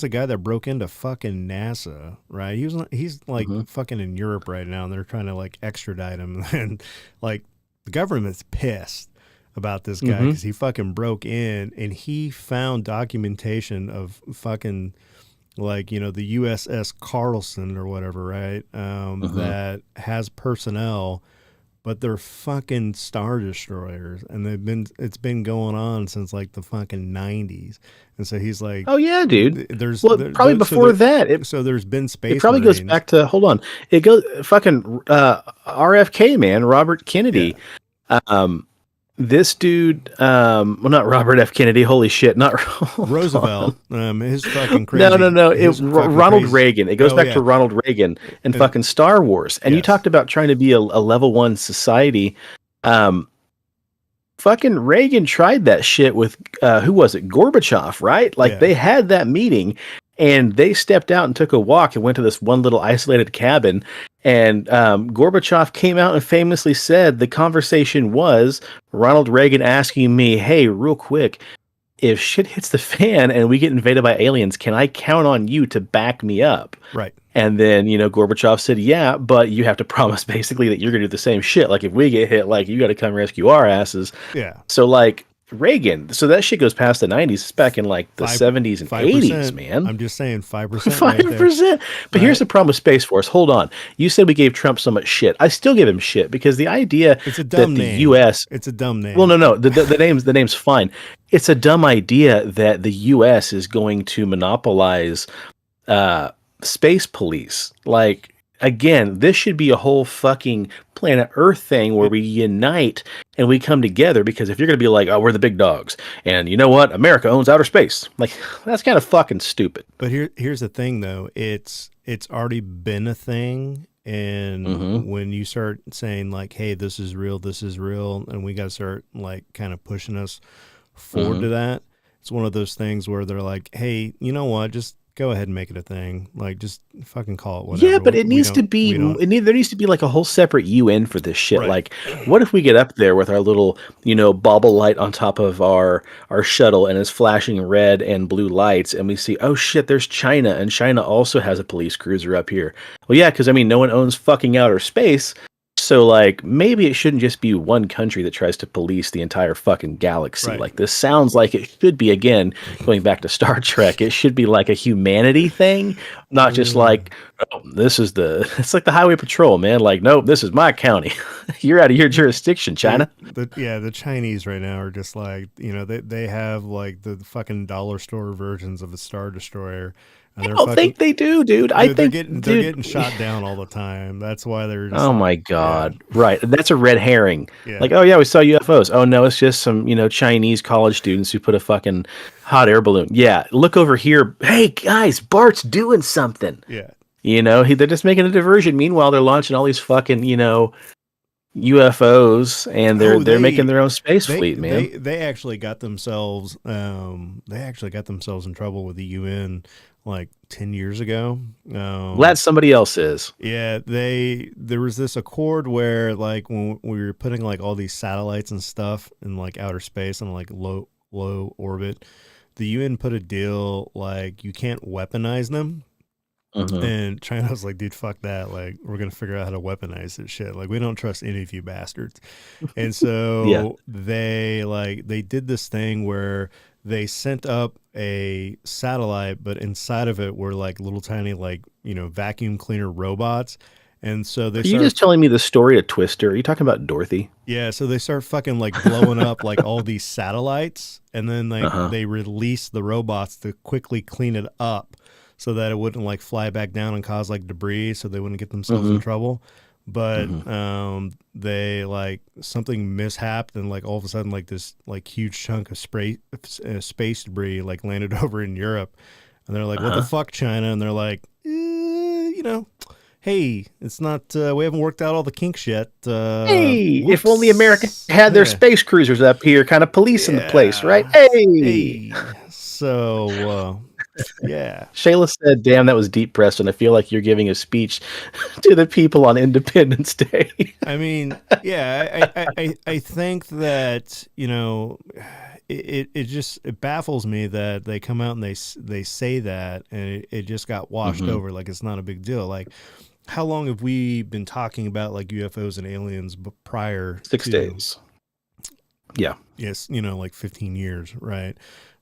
a guy that broke into fucking NASA, right? He's fucking in Europe right now, and they're trying to extradite him, and the government's pissed about this guy because he fucking broke in and he found documentation of fucking the USS Carlson or whatever, right? That has personnel, but they're fucking Star Destroyers, and it's been going on since the fucking 90s. And so he's like, oh yeah, dude. Probably before that. So there's been space. It probably Marines. goes back to, hold on. It goes fucking RFK, man, Robert Kennedy. Yeah. This dude, not Robert F. Kennedy. Holy shit, not Roosevelt. His fucking crazy. No. It was Ronald Reagan. It goes back to Ronald Reagan and fucking Star Wars. And you talked about trying to be a level 1 society. Fucking Reagan tried that shit with who was it? Gorbachev, right? They had that meeting. And they stepped out and took a walk and went to this one little isolated cabin. And Gorbachev came out and famously said the conversation was Ronald Reagan asking me, hey, real quick, if shit hits the fan and we get invaded by aliens, can I count on you to back me up? Right. And then, Gorbachev said, yeah, but you have to promise basically that you're going to do the same shit. If we get hit, you got to come rescue our asses. Yeah. So, Reagan, so that shit goes past the 90s. It's back in the 70s and 80s, man. I'm just saying 5%. 5%. But here's the problem with Space Force. Hold on. You said we gave Trump so much shit. I still give him shit because the idea it's a dumb that name. the U.S. It's a dumb name. Well, no. The name's fine. It's a dumb idea that the U.S. is going to monopolize space police. Again, this should be a whole fucking planet Earth thing where we unite and we come together, because if you're going to be oh, we're the big dogs, and you know what? America owns outer space. That's kind of fucking stupid. But here's the thing, though. It's already been a thing. And when you start saying hey, this is real, and we got to start kind of pushing us forward to that, it's one of those things where they're hey, you know what? Just go ahead and make it a thing. Just fucking call it whatever. Yeah, but it needs to be. There needs to be a whole separate UN for this shit. Right. What if we get up there with our little, bauble light on top of our shuttle, and it's flashing red and blue lights, and we see, oh shit, there's China, and China also has a police cruiser up here. Well, yeah, because no one owns fucking outer space. So, maybe it shouldn't just be one country that tries to police the entire fucking galaxy. Right. This sounds like it should be, again, going back to Star Trek, it should be a humanity thing, not just oh, this is it's like the Highway Patrol, man. Nope, this is my county. You're out of your jurisdiction, China. The Chinese right now are just they have the fucking dollar store versions of the Star Destroyer. I don't think they do, dude. I think they're getting shot down all the time. That's why they're just oh my god. Yeah. Right. That's a red herring. Yeah. Oh yeah, we saw UFOs. Oh no, it's just some, Chinese college students who put a fucking hot air balloon. Yeah, look over here. Hey guys, Bart's doing something. Yeah. They're just making a diversion. Meanwhile, they're launching all these fucking, UFOs, and they're Oh, making their own space fleet, man. they actually got themselves in trouble with the UN like 10 years ago. Glad somebody else is. Yeah, there was this accord where like when we were putting like all these satellites and stuff in like outer space and like low orbit, the UN put a deal like you can't weaponize them. And China was like, dude, fuck that. Like, we're going to figure out how to weaponize this shit. Like, we don't trust any of you bastards. And so they did this thing where they sent up a satellite, but inside of it were like little tiny, like, vacuum cleaner robots. And so they Are you just telling me the story of Twister? Are you talking about Dorothy? Yeah, so they start fucking like blowing up like all these satellites, and then like they release the robots to quickly clean it up so that it wouldn't like fly back down and cause like debris, so they wouldn't get themselves in trouble. But they like something mishapped, and like all of a sudden like this like huge chunk of space debris like landed over in Europe, and they're like, "What the fuck, China?" And they're like, hey, it's not, we haven't worked out all the kinks yet. Hey, if only America had their space cruisers up here kind of policing the place, right? Hey. So, yeah. Shayla said, damn, that was deep, Preston. I feel like you're giving a speech to the people on Independence Day. I mean, yeah, I think that, it baffles me that they come out and they say that, and it just got washed over like it's not a big deal. Like, how long have we been talking about like UFOs and aliens prior 6 days? Yeah. Yes, like 15 years, right?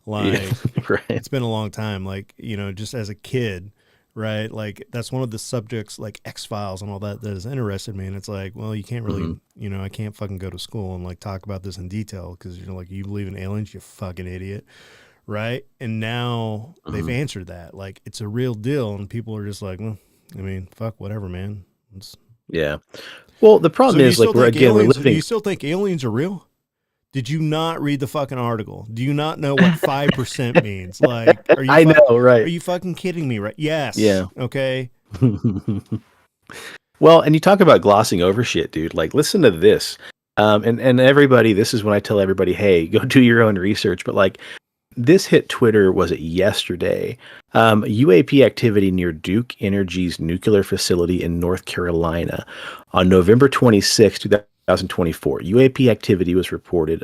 Like, right. It's been a long time. Like, just as a kid, right? Like, that's one of the subjects, like X-Files and all that has interested me. And it's like, well, you can't really, I can't fucking go to school and like talk about this in detail because you're like, you believe in aliens, you fucking idiot, right? And now they've answered that. Like, it's a real deal, and people are just like, well, I mean, fuck, whatever, man. Yeah. Well, the problem is, like, we're living. You still think aliens are real? Did you not read the fucking article? Do you not know what 5% means? Like, are you? I know, right? Are you fucking kidding me? Right? Yes. Yeah. Okay. Well, and you talk about glossing over shit, dude. Like, listen to this. And everybody, this is when I tell everybody, hey, go do your own research. But like, this hit Twitter, was it yesterday? UAP activity near Duke Energy's nuclear facility in North Carolina on November 26, 2024. UAP activity was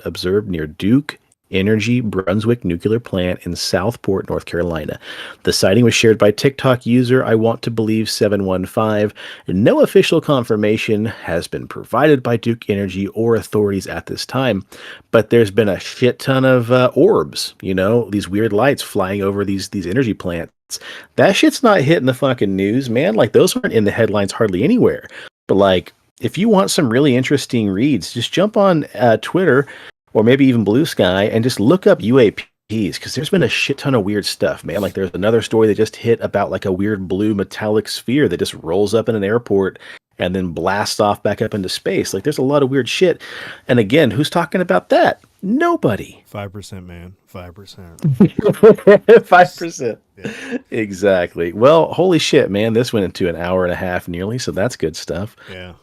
observed near Duke Energy Brunswick nuclear plant in Southport, North Carolina. The sighting was shared by TikTok user I want to believe 715. No official confirmation has been provided by Duke Energy or authorities at this time, but there's been a shit ton of orbs, these weird lights flying over these energy plants. That shit's not hitting the fucking news, man. Like, those aren't in the headlines hardly anywhere. But like, if you want some really interesting reads, just jump on Twitter or maybe even Blue Sky and just look up UAPs, because there's been a shit ton of weird stuff, man. Like, there's another story that just hit about like a weird blue metallic sphere that just rolls up in an airport and then blasts off back up into space. Like, there's a lot of weird shit. And again, who's talking about that? Nobody. 5%, man. 5%. 5%. Yeah. Exactly. Well, holy shit, man. This went into an hour and a half nearly, so that's good stuff. Yeah.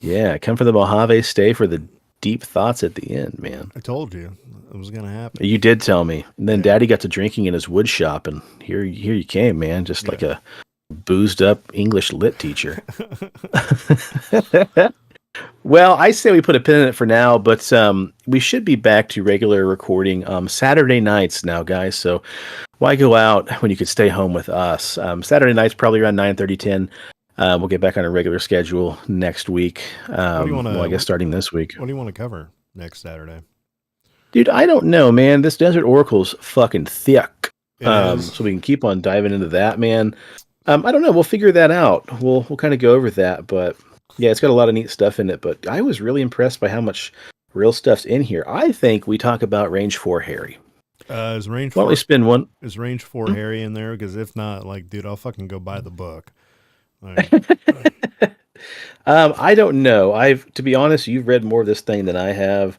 Yeah, come for the Mojave, stay for the deep thoughts at the end, man. I told you it was going to happen. You did tell me. And then Daddy got to drinking in his wood shop, and here you came, man, just like a boozed up English lit teacher. Well, I say we put a pin in it for now, but we should be back to regular recording Saturday nights now, guys. So why go out when you could stay home with us? Saturday nights, probably around 9:30, 10. We'll get back on a regular schedule next week. I guess starting this week. What do you want to cover next Saturday? Dude, I don't know, man. This Desert Oracle's fucking thick. So we can keep on diving into that, man. I don't know. We'll figure that out. We'll kind of go over that. But yeah, it's got a lot of neat stuff in it. But I was really impressed by how much real stuff's in here. I think we talk about Range 4 Harry. Is Range 4? Why don't we spin one? Is Range 4 Harry in there? Because if not, like, dude, I'll fucking go buy the book. I don't know. To be honest, you've read more of this thing than I have.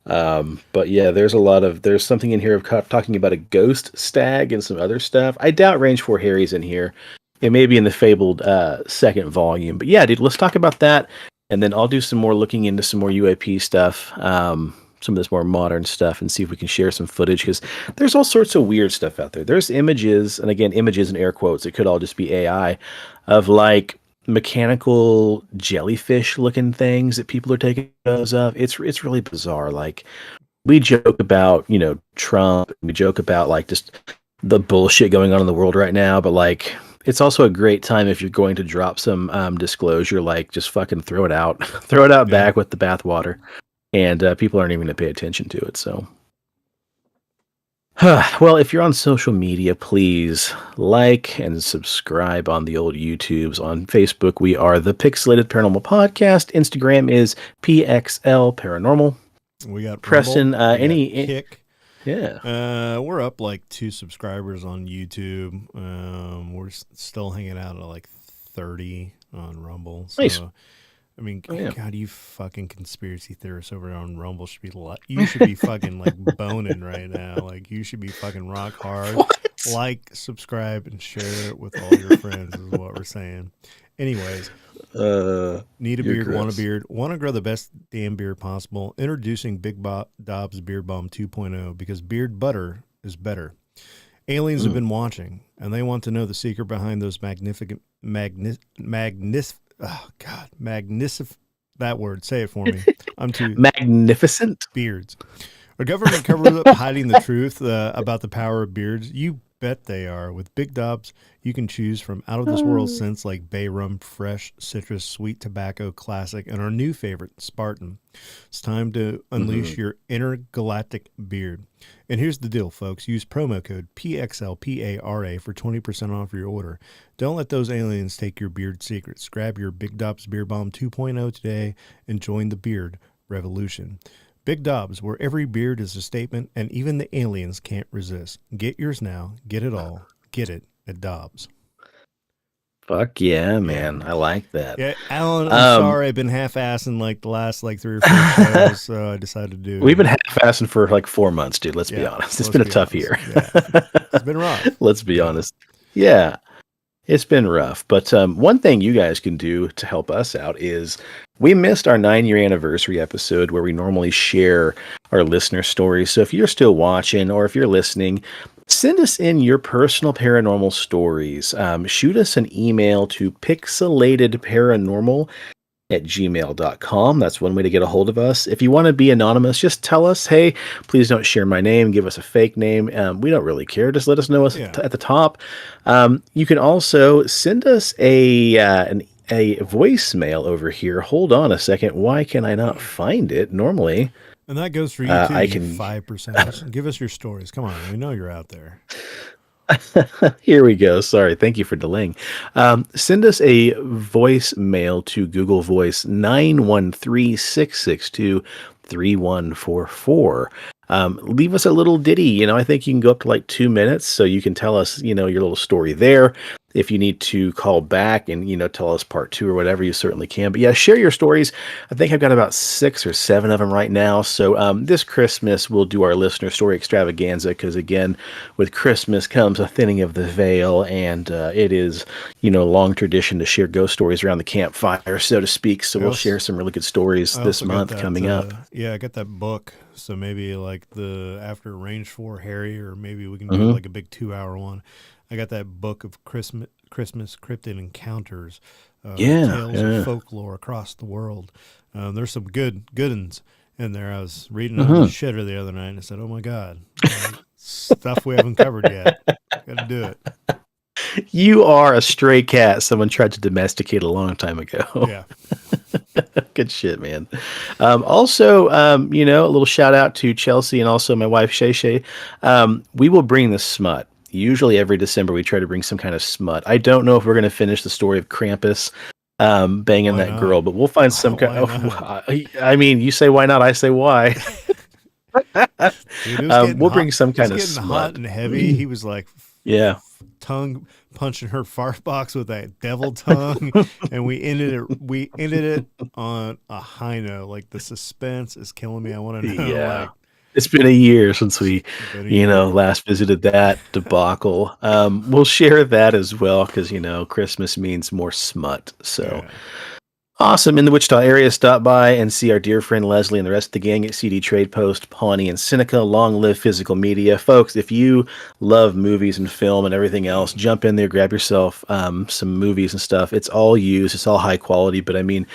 But yeah, there's something in here of talking about a ghost stag and some other stuff. I doubt Range 4 Harry's in here. It may be in the fabled second volume. But yeah, dude, let's talk about that. And then I'll do some more looking into some more UAP stuff, some of this more modern stuff, and see if we can share some footage, because there's all sorts of weird stuff out there. There's images, and again, images in air quotes. It could all just be AI of like mechanical jellyfish looking things that people are taking photos of. It's really bizarre. Like, we joke about, Trump, we joke about like just the bullshit going on in the world right now, but like, it's also a great time if you're going to drop some disclosure, like just fucking throw it out, throw it out back with the bathwater, and people aren't even going to pay attention to it. So, well, if you're on social media, please like and subscribe on the old YouTubes. On Facebook, we are the Pixelated Paranormal Podcast. Instagram is PXL Paranormal. We got Preston. Kick. Yeah. We're up like 2 subscribers on YouTube. We're still hanging out at like 30 on Rumble. So, nice. I mean, God, you fucking conspiracy theorists over there on Rumble should be you should be fucking like boning right now. Like, you should be fucking rock hard. What? Like, subscribe, and share it with all your friends is what we're saying. Anyways, need a beard, want a beard, want to grow the best damn beard possible. Introducing Big Dob's Beard Balm 2.0, because beard butter is better. Aliens have been watching, and they want to know the secret behind those magnificent, that word, say it for me. I'm too magnificent beards. Our government covers up hiding the truth about the power of beards. You bet they are. With Big Dobs, you can choose from out-of-this-world scents like bay rum, fresh, citrus, sweet tobacco, classic, and our new favorite, Spartan. It's time to unleash your intergalactic beard. And here's the deal, folks. Use promo code PXLPARA for 20% off your order. Don't let those aliens take your beard secrets. Grab your Big Dobs Beard Balm 2.0 today and join the beard revolution. Big Dobs, where every beard is a statement, and even the aliens can't resist. Get yours now. Get it all. Get it at Dobbs. Fuck yeah, man. I like that. Yeah, Alan, I'm sorry. I've been half-assing like the last 3 or 4 shows, so I decided to do... We've been half-assing for like 4 months, dude. Let's be honest. It's been a tough year. Yeah. It's been rough. Let's be honest. Yeah. It's been rough, but one thing you guys can do to help us out is we missed our 9-year anniversary episode where we normally share our listener stories. So if you're still watching or if you're listening, send us in your personal paranormal stories. Shoot us an email to pixelatedparanormal@gmail.com. That's one way to get a hold of us. If you want to be anonymous, just tell us, hey, please don't share my name. Give us a fake name. We don't really care. Just let us know us at the top. You can also send us a voicemail over here. Hold on a second. Why can I not find it normally? And that goes for you too, you 5%. Give us your stories. Come on. We know you're out there. Here we go. Sorry. Thank you for delaying. Send us a voicemail to Google Voice 913-662-3144. Leave us a little ditty. I think you can go up to like 2 minutes, so you can tell us, your little story there. If you need to call back and, tell us part 2 or whatever, you certainly can. But yeah, share your stories. I think I've got about 6 or 7 of them right now. So this Christmas, we'll do our listener story extravaganza, because again, with Christmas comes a thinning of the veil, and it is, long tradition to share ghost stories around the campfire, so to speak. So we'll share some really good stories this month coming up. Yeah, I got that book. So maybe like the After Range 4 Harry, or maybe we can do like a big 2-hour one. I got that book of Christmas cryptid encounters, tales of folklore across the world. There's some good ones in there. I was reading on the shitter the other night, and I said, "Oh my God, stuff we haven't covered yet. Got to do it." You are a stray cat someone tried to domesticate a long time ago. Yeah. Good shit, man. Also, a little shout out to Chelsea and also my wife, Shay Shay. We will bring the smut. Usually every December we try to bring some kind of smut. I don't know if we're going to finish the story of Krampus banging that girl, but we'll find some kind of... I mean, you say why not, I say why. Dude, we'll bring some kind of smut. Hot and heavy. He was like... Yeah. Tongue punching her fart box with that devil tongue, and we ended it on a high note. Like, the suspense is killing me. I want to know. Yeah. It's been a year since we, last visited that debacle. We'll share that as well, because, Christmas means more smut. So, Awesome. In the Wichita area, stop by and see our dear friend Leslie and the rest of the gang at CD Trade Post, Pawnee, and Seneca. Long live physical media. Folks, if you love movies and film and everything else, jump in there, grab yourself some movies and stuff. It's all used, it's all high quality, but I mean,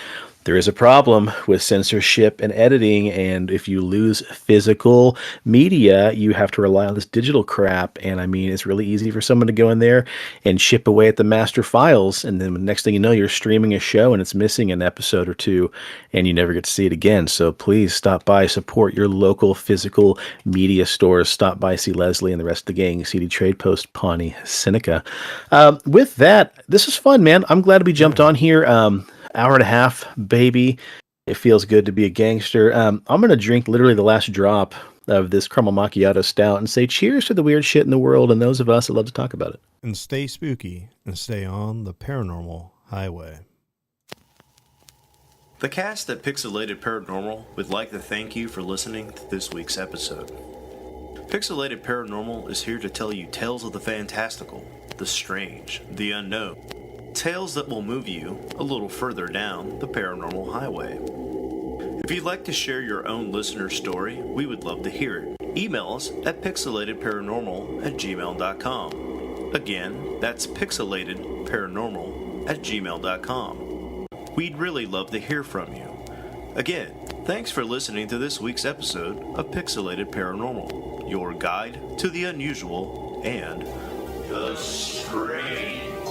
there is a problem with censorship and editing, and if you lose physical media, you have to rely on this digital crap. And I mean, it's really easy for someone to go in there and chip away at the master files, and then the next thing you know, you're streaming a show and it's missing an episode or two, and you never get to see it again. So please stop by, support your local physical media stores. Stop by, see Leslie and the rest of the gang, CD Trade Post, Pawnee, Seneca. With that, this is fun, man. I'm glad to be jumped on here. Hour and a half, baby. It feels good to be a gangster. I'm going to drink literally the last drop of this caramel macchiato stout and say cheers to the weird shit in the world and those of us that love to talk about it. And stay spooky and stay on the paranormal highway. The cast at Pixelated Paranormal would like to thank you for listening to this week's episode. Pixelated Paranormal is here to tell you tales of the fantastical, the strange, the unknown. Tales that will move you a little further down the paranormal highway. If you'd like to share your own listener story, we would love to hear it. Email us at pixelatedparanormal@gmail.com. Again, that's pixelatedparanormal@gmail.com. We'd really love to hear from you. Again, thanks for listening to this week's episode of Pixelated Paranormal, your guide to the unusual and the strange.